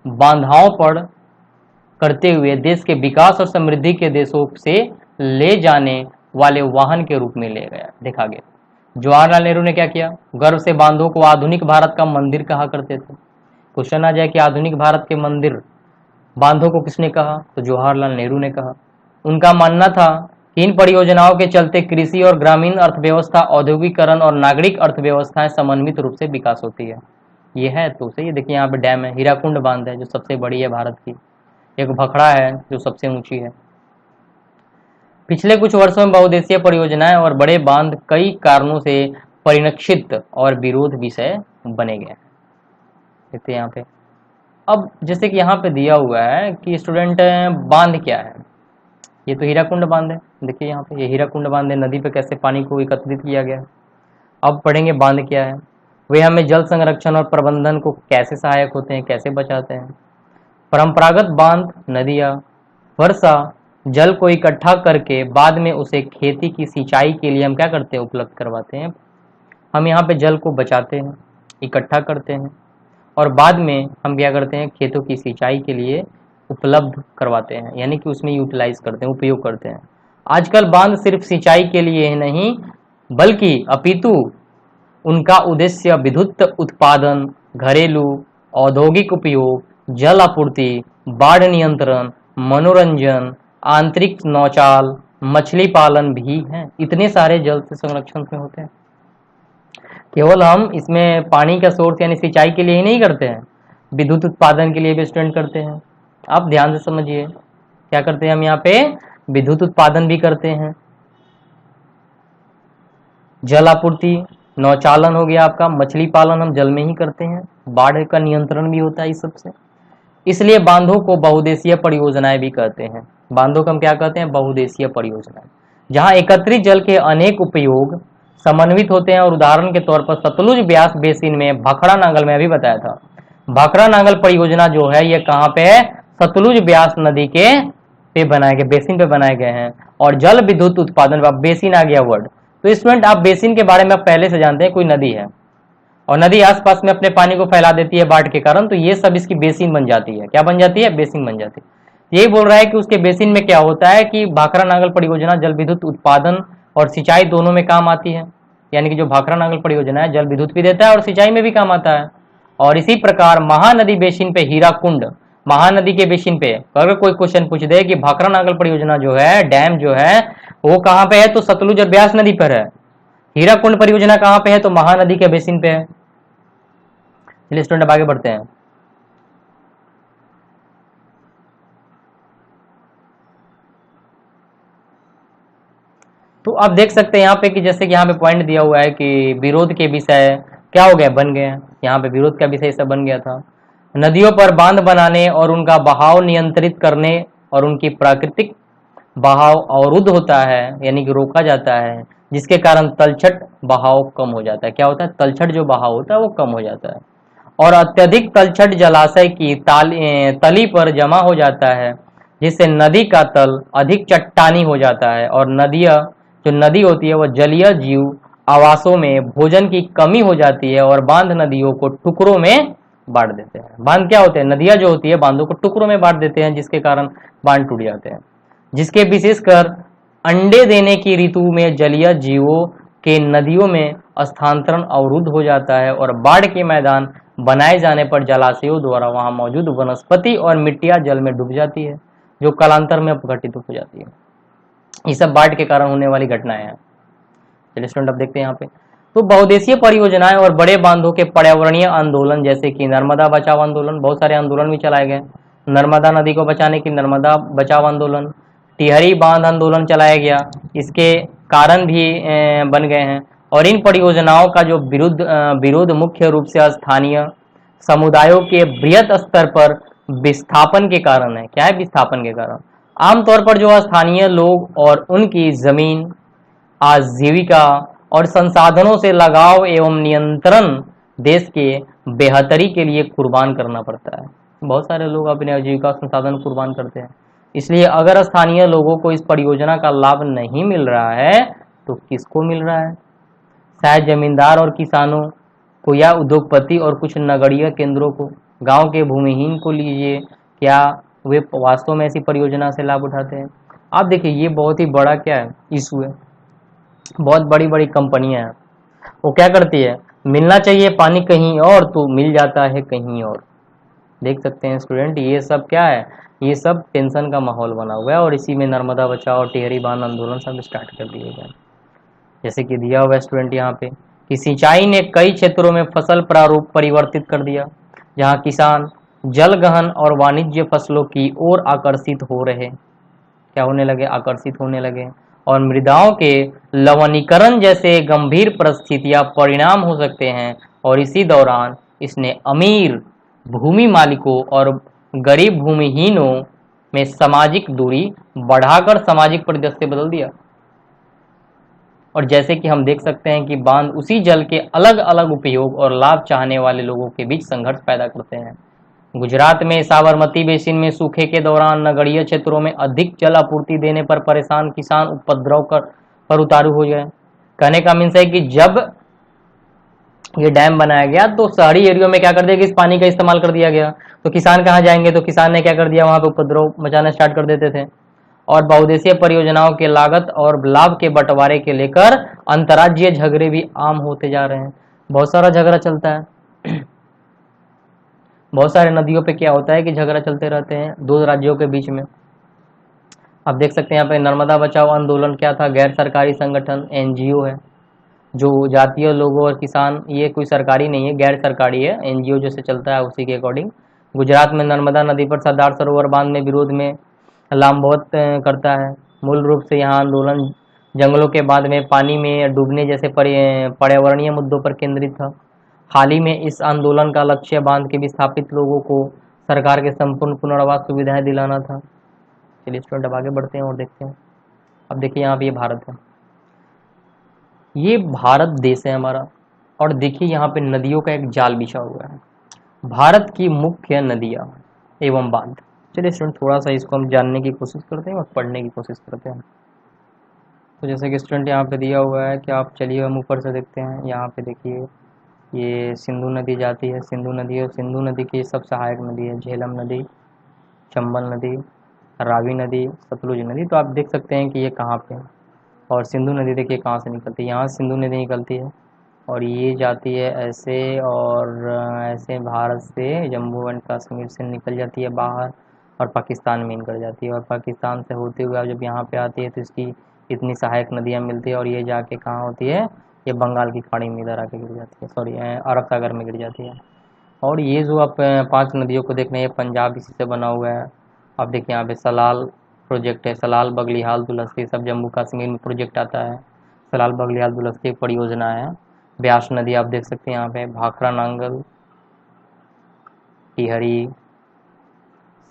बांधाओं पर करते हुए देश के विकास और समृद्धि के देशों से ले जाने वाले वाहन के रूप में ले गया, देखा गया। जवाहरलाल नेहरू ने क्या किया, गर्व से बांधों को आधुनिक भारत का मंदिर कहा करते थे। क्वेश्चन आ जाए कि आधुनिक भारत के मंदिर बांधों को किसने कहा, तो जवाहरलाल नेहरू ने कहा। उनका मानना था कि इन परियोजनाओं के चलते कृषि और ग्रामीण अर्थव्यवस्था, औद्योगिकरण और नागरिक अर्थव्यवस्थाएं समन्वित रूप से विकास होती है। ये है तो सही। देखिए यहाँ पे डैम है, हीराकुंड बांध है जो सबसे बड़ी है भारत की, एक भखड़ा है जो सबसे ऊंची है। पिछले कुछ वर्षों में बहुउद्देशीय परियोजनाएं और बड़े बांध कई कारणों से परिलक्षित और विरोध विषय बने गए। देखते हैं यहाँ पे अब जैसे कि यहाँ पे दिया हुआ है कि स्टूडेंट बांध क्या है, ये तो हीराकुंड बांध है। देखिए यहाँ पे ये हीराकुंड बांध है, नदी पे कैसे पानी को एकत्रित किया गया है। अब पढ़ेंगे बांध क्या है, वे हमें जल संरक्षण और प्रबंधन को कैसे सहायक होते हैं, कैसे बचाते हैं। परंपरागत बांध नदियाँ वर्षा जल को इकट्ठा करके बाद में उसे खेती की सिंचाई के लिए हम क्या करते हैं, उपलब्ध करवाते हैं। हम यहाँ पे जल को बचाते हैं, इकट्ठा करते हैं और बाद में हम क्या करते हैं, खेतों की सिंचाई के लिए उपलब्ध करवाते हैं, यानी कि उसमें यूटिलाइज करते हैं, उपयोग करते हैं। आजकल बांध सिर्फ सिंचाई के लिए ही नहीं बल्कि अपितु उनका उद्देश्य विद्युत उत्पादन, घरेलू औद्योगिक उपयोग, जल आपूर्ति, बाढ़ नियंत्रण, मनोरंजन, आंतरिक नौचाल, मछली पालन भी है। इतने सारे जल से संरक्षण में होते हैं। केवल हम इसमें पानी का सोर्स यानी सिंचाई के लिए ही नहीं करते हैं, विद्युत उत्पादन के लिए भी स्टूडेंट करते हैं। आप ध्यान से समझिए क्या करते हैं हम यहाँ पे, विद्युत उत्पादन भी करते हैं, जल आपूर्ति, नौचालन हो गया आपका, मछली पालन हम जल में ही करते हैं, बाढ़ का नियंत्रण भी होता है इस सबसे। इसलिए बांधों को बहुउद्देशीय परियोजनाएं भी कहते हैं। बांधों को हम क्या कहते हैं, बहुउद्देशीय परियोजनाएं, जहां एकत्रित जल के अनेक उपयोग समन्वित होते हैं। और उदाहरण के तौर पर सतलुज ब्यास बेसिन में भाखड़ा नांगल में अभी बताया था, भाखड़ा नांगल परियोजना जो है ये कहाँ पे है, सतलुज ब्यास नदी के पे बनाए गए, बेसिन पे बनाए गए हैं। और जल विद्युत उत्पादन, बेसिन आ गया वर्ड, तो स्टूडेंट आप बेसिन के बारे में आप पहले से जानते हैं, कोई नदी है और नदी आसपास में अपने पानी को फैला देती है बाढ़ के कारण, तो ये सब इसकी बेसिन बन जाती है। क्या बन जाती है, बेसिन बन जाती है। यही बोल रहा है कि उसके बेसिन में क्या होता है कि भाखड़ा नांगल परियोजना जल विद्युत उत्पादन और सिंचाई दोनों में काम आती है, यानी कि जो भाखड़ा नांगल परियोजना है जल विद्युत भी देता है और सिंचाई में भी काम आता है। और इसी प्रकार महानदी बेसिन पे हीराकुंड, महानदी के बेसिन पे अगर कोई क्वेश्चन पूछ दे कि भाखड़ा नांगल परियोजना जो है, डैम जो है वो कहाँ पे है, तो सतलुज और ब्यास नदी पर है। हीराकुंड परियोजना कहाँ पे है, तो महानदी के बेसिन पे है। चलिए स्टूडेंट अब आगे बढ़ते हैं। तो आप देख सकते हैं यहाँ पे कि जैसे कि यहाँ पे पॉइंट दिया हुआ है कि विरोध के विषय क्या हो गए, बन गए। यहाँ पे विरोध का विषय सब बन गया था। नदियों पर बांध बनाने और उनका बहाव नियंत्रित करने और उनकी प्राकृतिक बहाव अवरुद्ध होता है, यानी कि रोका जाता है, जिसके कारण तलछट बहाव कम हो जाता है। क्या होता है, तलछट जो बहाव होता है वो कम हो जाता है। और अत्यधिक तलछट जलाशय की तली पर जमा हो जाता है, जिससे नदी का तल अधिक चट्टानी हो जाता है। और नदियाँ जो नदी होती है वह जलीय जीव आवासों में भोजन की कमी हो जाती है और बांध नदियों को टुकड़ों में बांट देते हैं। बांध क्या होते हैं, नदियाँ जो होती है बांधों को टुकड़ों में बांट देते हैं, जिसके कारण बांध टूट जाते हैं। जिसके विशेषकर अंडे देने की ऋतु में जलीय जीवों के नदियों में स्थानांतरण अवरुद्ध हो जाता है और बाढ़ के मैदान बनाए जाने पर जलाशयों द्वारा वहां मौजूद वनस्पति और मिट्टियां जल में डूब जाती है, जो कालांतर में अपघटित हो जाती है। ये सब बाढ़ के कारण होने वाली घटनाएं हैं। चलिए स्टूडेंट अब देखते हैं यहाँ पे, तो बहुउद्देशीय परियोजनाएं और बड़े बांधों के पर्यावरणीय आंदोलन, जैसे कि नर्मदा बचाओ आंदोलन, बहुत सारे आंदोलन भी चलाए गए। नर्मदा नदी को बचाने की नर्मदा बचाओ आंदोलन, टिहरी बांध आंदोलन चलाया गया, इसके कारण भी बन गए हैं। और इन परियोजनाओं का जो विरोध मुख्य रूप से स्थानीय समुदायों के बृहत स्तर पर विस्थापन के कारण है। क्या है, विस्थापन के कारण। आमतौर पर जो स्थानीय लोग और उनकी जमीन, आजीविका और संसाधनों से लगाव एवं नियंत्रण देश के बेहतरी के लिए कुर्बान करना पड़ता है। बहुत सारे लोग अपने आजीविका संसाधन कुर्बान करते हैं। इसलिए अगर स्थानीय लोगों को इस परियोजना का लाभ नहीं मिल रहा है तो किसको मिल रहा है, शायद जमींदार और किसानों को या उद्योगपति और कुछ नगरीय केंद्रों को। गांव के भूमिहीन को लीजिए, क्या वे वास्तव में ऐसी परियोजना से लाभ उठाते हैं? आप देखिए ये बहुत ही बड़ा क्या है, इशू है। बहुत बड़ी बड़ी कंपनियां हैं, वो क्या करती है, मिलना चाहिए पानी कहीं और तो मिल जाता है कहीं और। देख सकते हैं स्टूडेंट, ये सब क्या है, ये सब टेंशन का माहौल बना हुआ है। और इसी में नर्मदा बचाओ और टिहरी बांध आंदोलन सब स्टार्ट कर दिए गए। जैसे कि दिया हुआ है स्टूडेंट यहाँ पे कि सिंचाई ने कई क्षेत्रों में फसल प्रारूप परिवर्तित कर दिया, जहाँ किसान जल गहन और वाणिज्य फसलों की ओर आकर्षित हो रहे, क्या होने लगे, आकर्षित होने लगे। और मृदाओं के लवणीकरण जैसे गंभीर परिस्थितियां परिणाम हो सकते हैं। और इसी दौरान इसने अमीर भूमि मालिकों और गरीब भूमिहीनों में सामाजिक दूरी बढ़ाकर सामाजिक परिदृश्य बदल दिया। और जैसे कि हम देख सकते हैं कि बांध उसी जल के अलग अलग उपयोग और लाभ चाहने वाले लोगों के बीच संघर्ष पैदा करते हैं। गुजरात में साबरमती बेसिन में सूखे के दौरान नगरीय क्षेत्रों में अधिक जल आपूर्ति देने पर परेशान किसान उपद्रव पर उतारू हो गए। कहने का मीन्स है कि जब ये डैम बनाया गया तो शहरी एरियो में क्या कर दिया कि इस पानी का इस्तेमाल कर दिया गया, तो किसान कहाँ जाएंगे, तो किसान ने क्या कर दिया, वहां पे उपद्रव मचाना स्टार्ट कर देते थे। और बहुउद्देशीय परियोजनाओं के लागत और लाभ के बंटवारे के लेकर अंतर्राज्यीय झगड़े भी आम होते जा रहे हैं। बहुत सारा झगड़ा चलता है। बहुत सारे नदियों पे क्या होता है कि झगड़ा चलते रहते हैं दो राज्यों के बीच में। आप देख सकते हैं यहाँ पे नर्मदा बचाओ आंदोलन क्या था, गैर सरकारी संगठन एनजीओ है, जो जातीय लोगों और किसान, ये कोई सरकारी नहीं है, गैर सरकारी है, एनजीओ जैसे चलता है उसी के अकॉर्डिंग। गुजरात में नर्मदा नदी पर सरदार सरोवर बांध में विरोध में लामबंद करता है। मूल रूप से यहाँ आंदोलन जंगलों के बाद में पानी में डूबने जैसे पर्यावरणीय मुद्दों पर केंद्रित था। हाल ही में इस आंदोलन का लक्ष्य बांध के विस्थापित लोगों को सरकार के संपूर्ण पुनर्वास सुविधाएं दिलाना था। चलिए स्टूडेंट अब आगे बढ़ते हैं और देखते हैं। अब देखिए यहाँ पे ये भारत है, ये भारत देश है हमारा, और देखिए यहाँ पे नदियों का एक जाल बिछा हुआ है। भारत की मुख्य नदियाँ एवं बांध। चलिए स्टूडेंट थोड़ा सा इसको हम जानने की कोशिश करते हैं और पढ़ने की कोशिश करते हैं। तो जैसे कि स्टूडेंट यहाँ पे दिया हुआ है कि आप चलिए हम ऊपर से देखते हैं। यहाँ पे देखिए ये सिंधु नदी जाती है, सिंधु नदी, और सिंधु नदी की सब सहायक नदी है झेलम नदी, चंबल नदी, रावी नदी, सतलुज नदी। तो आप देख सकते हैं कि ये कहाँ पे है। और सिंधु नदी देखिए कहाँ से निकलती है, यहाँ सिंधु नदी निकलती है और ये जाती है ऐसे और ऐसे भारत से जम्मू एंड कश्मीर से निकल जाती है बाहर और पाकिस्तान में निकल जाती है, और पाकिस्तान से होते हुए जब यहाँ पे आती है तो इसकी इतनी सहायक नदियाँ मिलती है और ये जाके कहाँ होती है, ये बंगाल की खाड़ी में इधर आके गिर जाती है, सॉरी अरब सागर में गिर जाती है। और ये जो आप 5 नदियों को देख रहे हैं, पंजाब इसी से बना हुआ है। आप देखिए यहाँ पे सलाल प्रोजेक्ट है, सलाल बगलिहाल दुलहस्ती, सब जम्मू कश्मीर में प्रोजेक्ट आता है। सलाल बगलिहाल दुलहस्ती एक परियोजना है। ब्यास नदी आप देख सकते हैं यहाँ पे, भाखड़ा नांगल, टिहरी,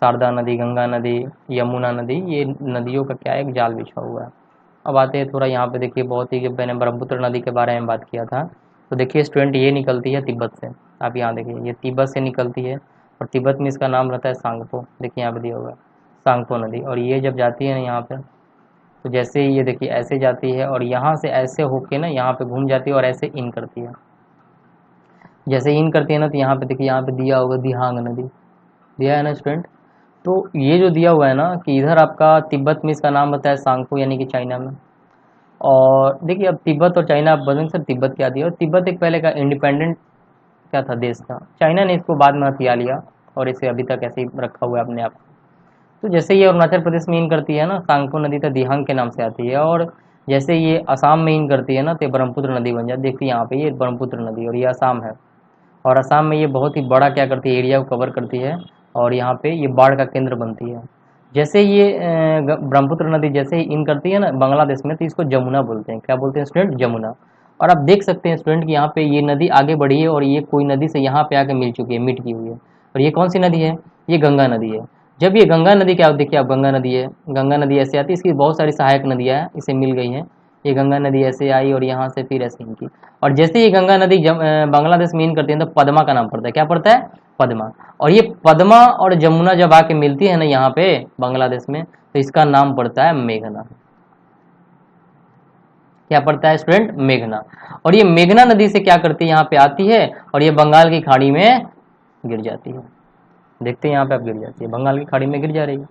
शारदा नदी, गंगा नदी, यमुना नदी, ये नदियों का क्या है, एक जाल बिछा हुआ है। अब आते हैं थोड़ा यहाँ पे देखिए, बहुत ही जब मैंने ब्रह्मपुत्र नदी के बारे में बात किया था तो देखिए स्टूडेंट ये निकलती है तिब्बत से। आप यहाँ देखिए ये तिब्बत से निकलती है और तिब्बत में इसका नाम रहता है सांगपो। देखिए यहाँ पे दिया हुआ है सांगपो नदी, और ये जब जाती है ना यहाँ पे, तो जैसे ही ये देखिए ऐसे जाती है और यहाँ से ऐसे होके ना यहाँ पे घूम जाती है और ऐसे इन करती है। जैसे इन करती है ना तो यहाँ पे देखिए, यहाँ पे दिया होगा दिहांग नदी, दिया है ना स्टूडेंट। तो ये जो दिया हुआ है ना कि इधर आपका तिब्बत में इसका नाम होता है सांगपो, यानी कि चाइना में। और देखिए अब तिब्बत और चाइना आप बोलेंगे सर तिब्बत क्या दिया, और तिब्बत एक पहले का इंडिपेंडेंट क्या था, देश था। चाइना ने इसको बाद में हथिया लिया और इसे अभी तक ऐसे ही रखा हुआ है अपने आप। तो जैसे ये अरुणाचल प्रदेश में इन करती है ना, सांगपो नदी तो दिहांग के नाम से आती है, और जैसे ये असम में इन करती है ना तो ब्रह्मपुत्र नदी बन जाती। देखिए यहाँ पे ये ब्रह्मपुत्र नदी और ये असम है, और असम में ये बहुत ही बड़ा क्या करती है, एरिया को कवर करती है, और यहाँ पे ये बाढ़ का केंद्र बनती है। जैसे ये ब्रह्मपुत्र नदी जैसे ही इन करती है ना बांग्लादेश में, तो इसको जमुना बोलते हैं। क्या बोलते हैं स्टूडेंट, जमुना। और आप देख सकते हैं स्टूडेंट कि यहाँ पे ये नदी आगे बढ़ी है और ये कोई नदी से यहाँ पे आके मिल चुकी है, मिट की हुई है। और ये कौन सी नदी है, ये गंगा नदी है। जब ये गंगा नदी, क्या देखिए आप गंगा नदी है, गंगा नदी ऐसे आती है, इसकी बहुत सारी सहायक नदियाँ हैं, इसे मिल गई हैं। ये गंगा नदी ऐसे आई और यहाँ से फिर ऐसे इनकी, और जैसे ये गंगा नदी बांग्लादेश में इन करती है तो पद्मा का नाम पड़ता है। क्या पड़ता है, पद्मा। और ये पद्मा और जमुना जब आके मिलती है ना यहाँ पे बांग्लादेश में, तो इसका नाम पड़ता है मेघना। क्या पड़ता है स्टूडेंट, मेघना। और ये मेघना नदी से क्या करती है, यहाँ पे आती है और ये बंगाल की खाड़ी में गिर जाती है। देखते हैं यहाँ पे अब गिर जाती है, बंगाल की खाड़ी में गिर जा रही है।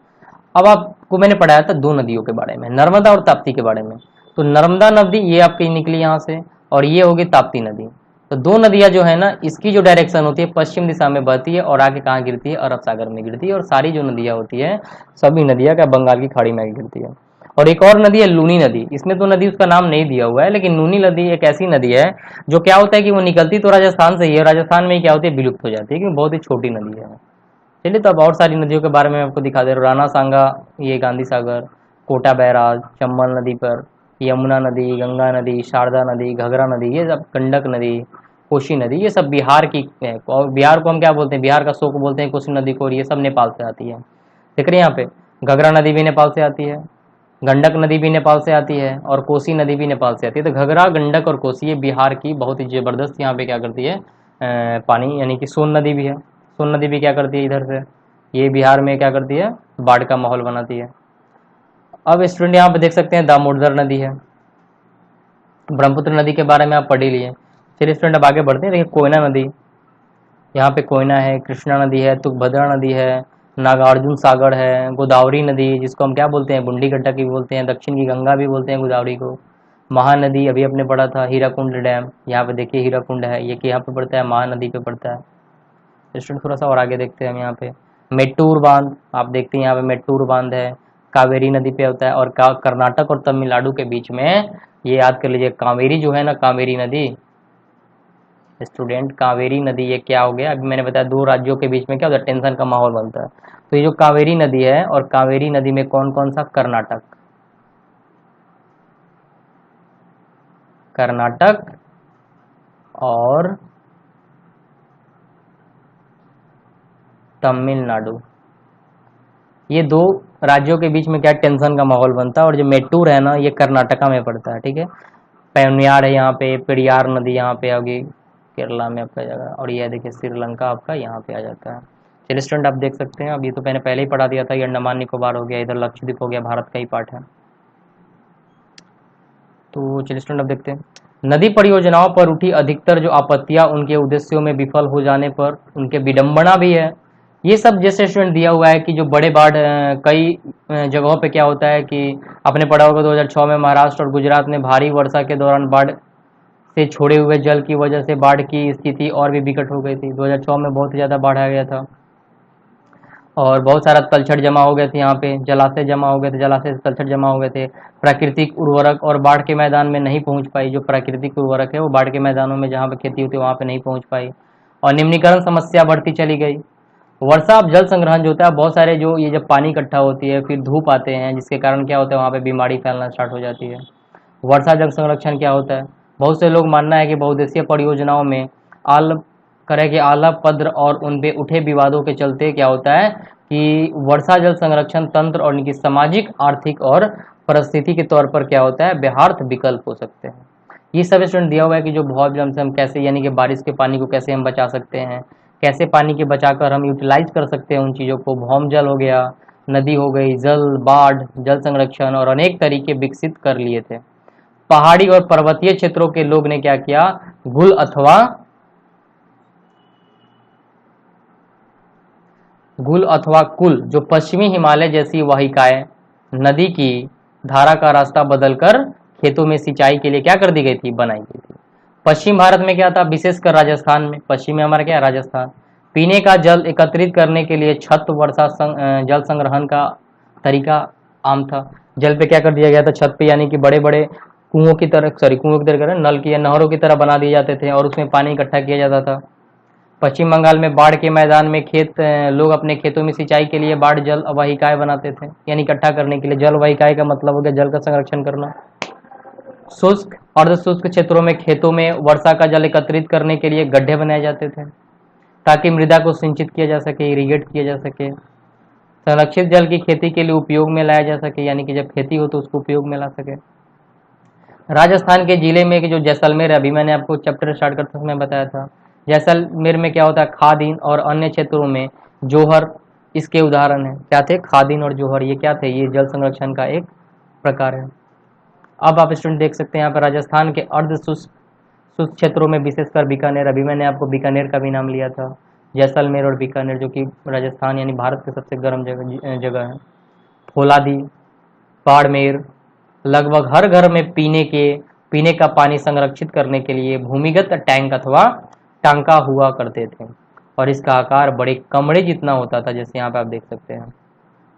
अब आपको मैंने पढ़ाया था 2 नदियों के बारे में, नर्मदा और ताप्ती के बारे में। तो नर्मदा नदी ये आपकी निकली यहाँ से, और ये होगी ताप्ती नदी। तो 2 नदियाँ जो है ना, इसकी जो डायरेक्शन होती है पश्चिम दिशा में बहती है और आगे कहाँ गिरती है, अरब सागर में गिरती है। और सारी जो नदियाँ होती है सभी नदियाँ क्या बंगाल की खाड़ी में गिरती है। और एक और नदी है लूनी नदी, इसमें तो नदी उसका नाम नहीं दिया हुआ है, लेकिन लूनी नदी एक ऐसी नदी है जो क्या होता है कि वो निकलती तो राजस्थान से ही है, राजस्थान में ही क्या होती है, विलुप्त हो जाती है, क्योंकि बहुत ही छोटी नदी है। चलिए तो अब और सारी नदियों के बारे में आपको दिखा दे रहा हूँ। राणा सांगा, ये गांधी सागर, कोटा बैराज, चंबल नदी पर, यमुना नदी, गंगा नदी, शारदा नदी, घघरा नदी, ये सब, गंडक नदी, कोसी नदी, ये सब बिहार की है। और बिहार को हम क्या बोलते हैं, बिहार का शोक बोलते हैं कोसी नदी को, और ये सब नेपाल से आती है। देख रहे हैं यहाँ पे, घाघरा नदी भी नेपाल से आती है, गंडक नदी भी नेपाल से आती है, और कोसी नदी भी नेपाल से आती है। तो घाघरा, गंडक और कोसी ये बिहार की बहुत ही जबरदस्त यहाँ पे क्या करती है, पानी, यानी कि सोन नदी भी है। सोन नदी भी क्या करती है इधर से, ये बिहार में क्या करती है, बाढ़ का माहौल बनाती है। अब स्टूडेंट यहाँ पे देख सकते हैं दामोदर नदी है, ब्रह्मपुत्र नदी के बारे में आप पढ़ ही लिए। चलिए स्टूडेंट अब आगे बढ़ते हैं। देखिए कोयना नदी, यहाँ पे कोयना है, कृष्णा नदी है, तुंगभद्रा नदी है, नागार्जुन सागर है, गोदावरी नदी जिसको हम क्या बोलते हैं, बुंडी गड्ढा की भी बोलते हैं, दक्षिण की गंगा भी बोलते हैं गोदावरी को। महानदी अभी अपने पढ़ा था, हीराकुंड डैम, यहाँ पे देखिए हीराकुंड है, ये कि यहाँ पे पड़ता है, महानदी पे पड़ता है। स्टूडेंट थोड़ा सा और आगे देखते हैं हम, यहाँ पे मेट्टूर बांध आप देखते हैं, यहाँ पे मेट्टूर बांध है, कावेरी नदी पे होता है, और कर्नाटक और तमिलनाडु के बीच में, ये याद कर लीजिए, कावेरी जो है ना, कावेरी नदी स्टूडेंट, कावेरी नदी ये क्या हो गया, अभी मैंने बताया दो राज्यों के बीच में क्या होता है, टेंशन का माहौल बनता है। तो ये जो कावेरी नदी है, और कावेरी नदी में कौन कौन सा, कर्नाटक, कर्नाटक और तमिलनाडु, ये दो राज्यों के बीच में क्या टेंशन का माहौल बनता है। और जो मेट्टूर है ना, ये कर्नाटका में पड़ता है, ठीक है। पेन्यार है यहाँ पे, पेरियार नदी यहाँ पे होगी, केरला में आपका जगह, और ये देखिए श्रीलंका आपका यहाँ पे आ जाता है। चलिए स्टूडेंट आप देख सकते हैं, अब ये तो मैंने पहले ही पढ़ा दिया था, ये अंडमान निकोबार हो गया, इधर लक्षद्वीप हो गया, भारत का ही पार्ट है। तो चलिए स्टूडेंट अब देखते हैं, नदी परियोजनाओं पर उठी अधिकतर जो आपत्तियां उनके उद्देश्यों में विफल हो जाने पर उनके विडंबना भी है। ये सब जैसे स्टूडेंट दिया हुआ है कि जो बड़े बाढ़ कई जगहों पे क्या होता है कि आपने पढ़ा होगा 2006 में महाराष्ट्र और गुजरात में भारी वर्षा के दौरान बाढ़ से छोड़े हुए जल की वजह से बाढ़ की स्थिति और भी विकट हो गई थी। 2006 में बहुत ज़्यादा बाढ़ आ गया था, और बहुत सारा तलछट जमा हो गए थे, यहाँ पे जलाशय जमा हो गए थे, जलाशय से तलछट जमा हो गए थे। प्राकृतिक उर्वरक और बाढ़ के मैदान में नहीं पहुंच पाई, जो प्राकृतिक उर्वरक है वो बाढ़ के मैदानों में जहाँ पे खेती होती है वहाँ पे नहीं पहुंच पाई, और निम्नीकरण समस्या बढ़ती चली गई। वर्षा अब जल संग्रहण जो होता है, बहुत सारे जो ये जब पानी इकट्ठा होती है, फिर धूप आते हैं, जिसके कारण क्या होता है, वहाँ पे बीमारी फैलना स्टार्ट हो जाती है। वर्षा जल संरक्षण क्या होता है, बहुत से लोग मानना है कि बहुउद्देशीय परियोजनाओं में आल तरह के आला पद्र और उन पे उठे विवादों के चलते क्या होता है कि वर्षा जल संरक्षण तंत्र और उनकी सामाजिक, आर्थिक और परिस्थिति के तौर पर क्या होता है, व्यर्थ विकल्प हो सकते हैं। ये सब स्टूडेंट दिया हुआ है कि जो बहुत जल से हम कैसे, यानी कि बारिश के पानी को कैसे हम बचा सकते हैं, कैसे पानी के बचाकर हम यूटिलाइज कर सकते हैं उन चीज़ों को। भौम जल हो गया, नदी हो गई, जल, बाढ़, जल संरक्षण और अनेक तरीके विकसित कर लिए थे। पहाड़ी और पर्वतीय क्षेत्रों के लोग ने क्या किया, गुल अथवा कुल, जो पश्चिमी हिमालय जैसी वाहिकाएं नदी की धारा का रास्ता बदलकर खेतों में सिंचाई के लिए क्या कर दी गई थी, बनाई गई थी। पश्चिम भारत में क्या था, विशेषकर राजस्थान में, पश्चिम में हमारा क्या है, राजस्थान, पीने का जल एकत्रित करने के लिए छत वर्षा जल संग्रहण का तरीका आम था। जल पे क्या कर दिया गया था, छत पे, यानी कि बड़े बड़े कुओं की तरह, कुओं की तरह, नल की या नहरों की तरह बना दिए जाते थे, और उसमें पानी इकट्ठा किया जाता था। पश्चिम बंगाल में बाढ़ के मैदान में लोग अपने खेतों में सिंचाई के लिए बाढ़ जल वाहिकाएं बनाते थे, यानी इकट्ठा करने के लिए। जल वाहिकाएं का मतलब हो गया जल का संरक्षण करना। शुष्क अर्ध शुष्क क्षेत्रों में खेतों में वर्षा का जल एकत्रित करने के लिए गड्ढे बनाए जाते थे, ताकि मृदा को सिंचित किया जा सके, इरिगेट किया जा सके। संरक्षित जल की खेती के लिए उपयोग में लाया जा सके, यानी कि जब खेती हो तो उसको उपयोग में ला सके। राजस्थान के जिले में जो जैसलमेर है, अभी मैंने आपको चैप्टर स्टार्ट करते समय बताया था, जैसलमेर में क्या होता है, खादीन और अन्य क्षेत्रों में जोहर इसके उदाहरण है। क्या थे, खादीन और जोहर, ये क्या थे, ये जल संरक्षण का एक प्रकार है। अब आप स्टूडेंट देख सकते हैं यहाँ पर राजस्थान के अर्ध शुष्क क्षेत्रों में, विशेषकर बीकानेर, अभी मैंने आपको बीकानेर का भी नाम लिया था, जैसलमेर और बीकानेर जो कि राजस्थान यानी भारत के सबसे गर्म जगह है। फौलादी, बाड़मेर, लगभग हर घर में पीने का पानी संरक्षित करने के लिए भूमिगत टैंक अथवा टांका हुआ करते थे, और इसका आकार बड़े कमरे जितना होता था, जैसे यहाँ पे आप देख सकते हैं।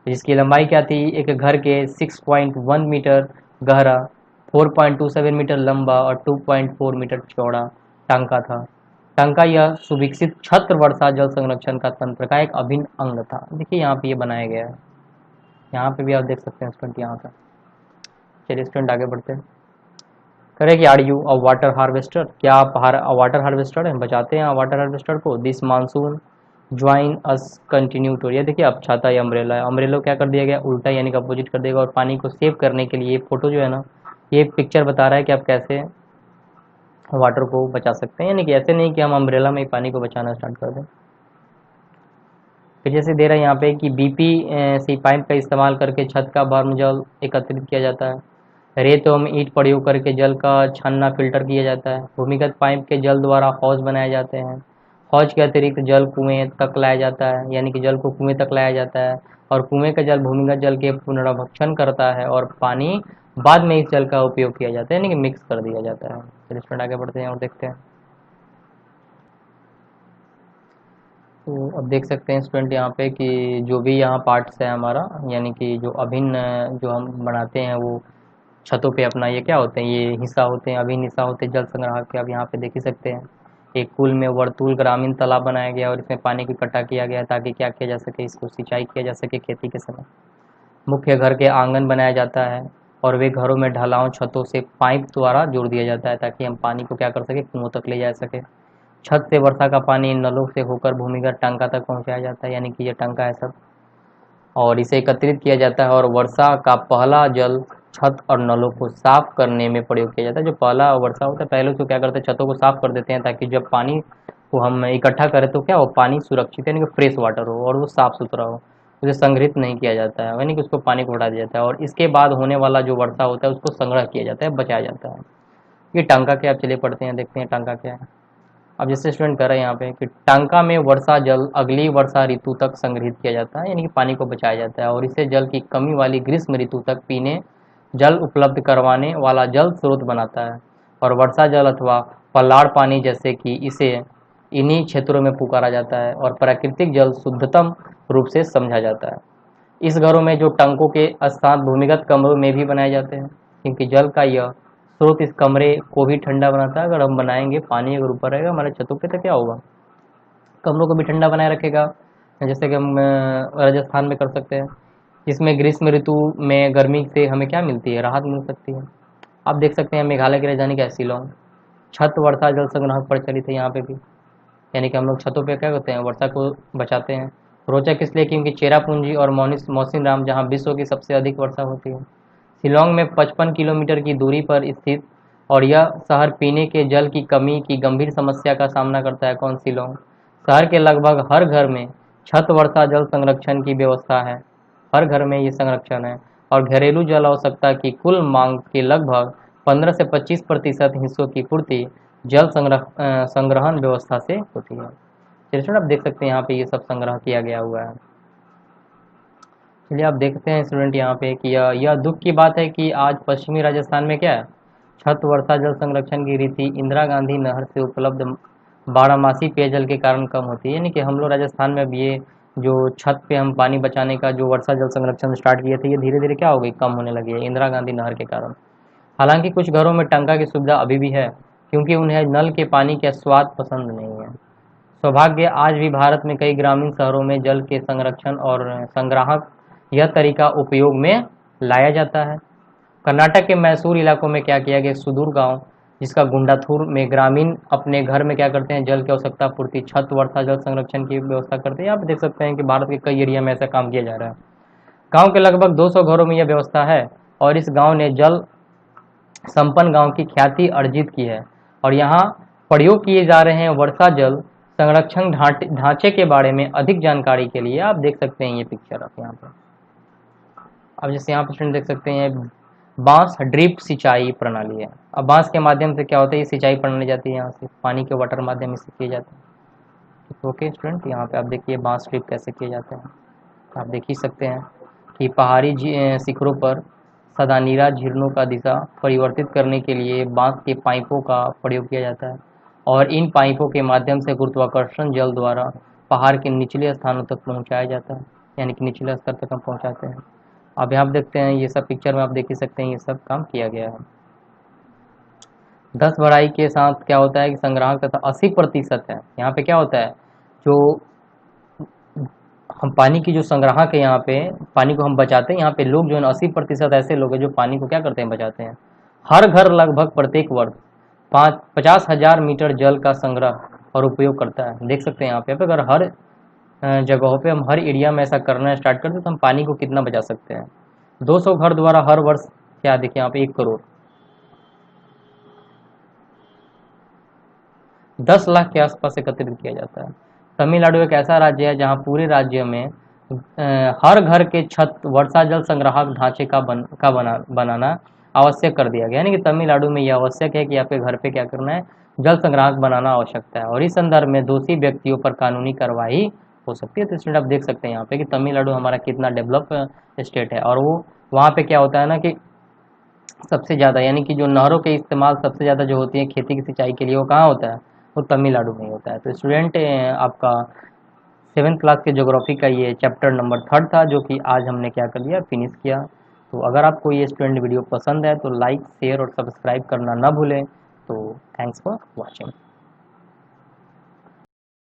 जिसकी लंबाई क्या थी, एक घर के 6.1 मीटर गहरा, 4.27 मीटर लंबा और 2.4 मीटर चौड़ा टांका था। टांका यह सुविकसित छत्र वर्षा जल संरक्षण का तंत्र का एक अभिन्न अंग था। देखिए यहाँ पे ये बनाया गया है, यहाँ पे भी आप देख सकते हैं स्टूडेंट यहाँ का। चलिए स्टूडेंट आगे बढ़ते हैं। करें कि are you a water harvester, क्या आप वाटर हार्वेस्टर हैं, बचाते हैं वाटर हार्वेस्टर को। This monsoon join us continue to, ये देखिए अब छाता या अम्ब्रेला है, अम्ब्रेला क्या कर दिया गया, उल्टा यानी कि अपोजिट कर देगा। और पानी को सेव करने के लिए ये फोटो जो है ना, ये पिक्चर बता रहा है कि आप कैसे वाटर को बचा सकते हैं, यानी कि ऐसे नहीं कि हम अम्ब्रेला में ही पानी को बचाना स्टार्ट कर दें। फिर जैसे दे रहा है यहाँ पे कि बीपी सी पाइप का इस्तेमाल करके छत का भूजल एकत्रित किया जाता है। रेत एवं ईंट प्रयोग करके जल का छानना फिल्टर किया जाता है। भूमिगत पाइप के जल द्वारा हौज बनाए जाते हैं। हौज के अतिरिक्त जल कुएं तक लाया जाता है, यानी कि जल को कुएं तक लाया जाता है। और कुएं का जल भूमिगत जल के पुनर्भक्षण करता है और पानी बाद में इस जल का उपयोग किया जाता है, यानी कि मिक्स कर दिया जाता है। चलिए स्टूडेंट आगे बढ़ते हैं और देखते हैं। तो अब देख सकते हैं स्टूडेंट यहाँ पे कि जो भी यहाँ पार्ट्स है हमारा, यानी कि जो अभिन्न जो हम बनाते हैं वो छतों पे अपना ये क्या होते हैं, ये हिस्सा होते हैं, अभिन्न हिस्सा होते हैं जल संग्रह के। अब यहाँ पे देख ही सकते हैं एक कुल में वर्तुल ग्रामीण तालाब बनाया गया और इसमें पानी की इकट्ठा किया गया ताकि क्या किया जा सके, इसको सिंचाई किया जा सके खेती के समय। मुख्य घर के आंगन बनाया जाता है और वे घरों में ढलान छतों से पाइप द्वारा जोड़ दिया जाता है ताकि हम पानी को क्या कर सके, कुओं तक ले जा सके। छत से वर्षा का पानी इन नलों से होकर भूमिगत टंका तक पहुंचाया जाता है, यानी कि ये टंका है सब, और इसे एकत्रित किया जाता है। और वर्षा का पहला जल छत और नलों को साफ करने में प्रयोग किया जाता है। जो पहला वर्षा होता है पहले उसको क्या करते हैं, छतों को साफ कर देते हैं ताकि जब पानी को हम इकट्ठा करें तो क्या हो, पानी सुरक्षित यानी कि फ्रेश वाटर हो और वो साफ सुथरा हो, उसे संग्रहित नहीं किया जाता है, यानी कि उसको पानी को उड़ा दिया जाता है। और इसके बाद होने वाला जो वर्षा होता है उसको संग्रह किया जाता है, बचाया जाता है। ये टांका क्या, आप चलिए पढ़ते हैं, देखते हैं टांका क्या है। अब जैसे स्टूडेंट कर रहे हैं यहाँ पे कि टांका में वर्षा जल अगली वर्षा ऋतु तक संग्रहित किया जाता है, यानी कि पानी को बचाया जाता है। और इसे जल की कमी वाली ग्रीष्म ऋतु तक पीने जल उपलब्ध करवाने वाला जल स्रोत बनाता है। और वर्षा जल अथवा पल्लाड़ पानी जैसे कि इसे इन्हीं क्षेत्रों में पुकारा जाता है और प्राकृतिक जल शुद्धतम रूप से समझा जाता है। इस घरों में जो टंकों के स्थान भूमिगत कमरों में भी बनाए जाते हैं, क्योंकि जल का यह स्रोत इस कमरे को भी ठंडा बनाता है। अगर हम बनाएंगे, पानी अगर ऊपर रहेगा हमारे छतों पे तो क्या होगा, कमरों को भी ठंडा बनाए रखेगा। जैसे कि हम राजस्थान में कर सकते हैं, जिसमें ग्रीष्म ऋतु में गर्मी से हमें क्या मिलती है, राहत मिल सकती है। आप देख सकते हैं मेघालय की राजधानी क्या है, शिलोंग। छत वर्षा जल संग्रह प्रचलित है यहाँ पे भी, यानी कि हम लोग छतों पे क्या करते हैं, वर्षा को बचाते हैं। रोचक इसलिए क्योंकि चेरापूंजी और मौसिनराम जहाँ विश्व की सबसे अधिक वर्षा होती है। शिलोंग में 55 किलोमीटर की दूरी पर स्थित और यह शहर पीने के जल की कमी की गंभीर समस्या का सामना करता है। कौन, शिलोंग। शहर के लगभग हर घर में छत वर्षा जल संरक्षण की व्यवस्था है, हर घर में ये संरक्षण है। और घरेलू जल आवश्यकता की कुल मांग के लगभग 15 से 25% हिस्सों की पूर्ति जल संग्रहण व्यवस्था से होती है। चलिए आप देख सकते हैं यहाँ पे ये सब संग्रह किया गया हुआ है। चलिए आप देखते हैं स्टूडेंट यहाँ पे कि यह दुख की बात है कि आज पश्चिमी राजस्थान में क्या है, छत वर्षा जल संरक्षण की रीति इंदिरा गांधी नहर से उपलब्ध बारहमासी पेयजल के कारण कम होती है। यानी कि हम लोग राजस्थान में भी ये जो छत पे हम पानी बचाने का जो वर्षा जल संरक्षण स्टार्ट किए थे, ये धीरे धीरे क्या हो गई, कम होने लगी है इंदिरा गांधी नहर के कारण। हालांकि कुछ घरों में टंका की सुविधा अभी भी है, क्योंकि उन्हें नल के पानी का स्वाद पसंद नहीं है। सौभाग्य आज भी भारत में कई ग्रामीण शहरों में जल के संरक्षण और संग्राहक यह तरीका उपयोग में लाया जाता है। कर्नाटक के मैसूर इलाकों में क्या किया गया, सुदूर गांव जिसका गुंडाथुर में ग्रामीण अपने घर में क्या करते हैं, जल की आवश्यकता पूर्ति छत वर्षा जल संरक्षण की व्यवस्था करते हैं। आप देख सकते हैं कि भारत के कई एरिया में ऐसा काम किया जा रहा है। गांव के लगभग 200 घरों में यह व्यवस्था है और इस गांव ने जल संपन्न गांव की ख्याति अर्जित की है। और यहाँ प्रयोग किए जा रहे हैं वर्षा जल संरक्षण ढांचे के बारे में अधिक जानकारी के लिए आप देख सकते हैं ये पिक्चर आप यहाँ पर। अब जैसे यहाँ पर स्टूडेंट देख सकते हैं बांस ड्रिप सिंचाई प्रणाली है। अब बांस के माध्यम से क्या होता है, ये सिंचाई प्रणाली जाती है यहाँ से पानी के वाटर माध्यम से किए जाते हैं। ओके स्टूडेंट, यहाँ पे आप देखिए बांस ड्रिप कैसे किए जाते हैं। आप देख ही सकते हैं कि पहाड़ी शिखरों पर सदानीरा झीलों का दिशा परिवर्तित करने के लिए बांस के पाइपों का प्रयोग किया जाता है और इन पाइपों के माध्यम से गुरुत्वाकर्षण जल द्वारा पहाड़ के निचले स्थानों तक पहुंचाया जाता है, यानी कि निचले स्तर तक हम पहुंचाते हैं। अब यहाँ देखते हैं ये सब पिक्चर में आप देख ही सकते हैं ये सब काम किया गया है। 10 बढ़ाई के साथ क्या होता है कि संग्राहक तथा 80% है। यहाँ पे क्या होता है, जो हम पानी की जो संग्राहक है, यहाँ पे पानी को हम बचाते हैं, यहाँ पे लोग जो है 80% ऐसे लोग हैं जो पानी को क्या करते हैं, बचाते हैं। हर घर लगभग प्रत्येक वर्ष 50,000 मीटर जल का संग्रह और उपयोग करता है। देख सकते हैं यहाँ पे अगर हर जगहों पे हम हर एरिया में ऐसा करना स्टार्ट करते तो हम पानी को कितना बचा सकते हैं। 200 घर द्वारा हर वर्ष क्या देखिए यहाँ पे 1 करोड़ 10 लाख के आसपास एकत्रित किया जाता है। तमिलनाडु एक ऐसा राज्य है जहाँ पूरे राज्य में हर घर के छत वर्षा जल संग्राहक ढांचे का बनाना आवश्यक कर दिया गया। यानी कि तमिलनाडु में यह आवश्यक है कि आपके घर पे क्या करना है, जल संग्राहक बनाना आवश्यकता है, और इस संदर्भ में दोषी व्यक्तियों पर कानूनी कार्रवाई हो सकती है। तो स्टूडेंट आप देख सकते हैं यहाँ पे कि तमिलनाडु हमारा कितना डेवलप स्टेट है, और वो वहाँ पे क्या होता है ना कि सबसे ज़्यादा यानी कि जो नहरों के इस्तेमाल सबसे ज़्यादा जो होती है खेती की सिंचाई के लिए, वो कहाँ होता है, वो तमिलनाडु में ही होता है। तो स्टूडेंट आपका 7th क्लास के ज्योग्राफी का ये चैप्टर नंबर 3 था, जो कि आज हमने क्या कर लिया, फिनिश किया। तो अगर आपको ये स्टूडेंट वीडियो पसंद है तो लाइक शेयर और सब्सक्राइब करना ना भूलें। तो थैंक्स फॉर वॉचिंग।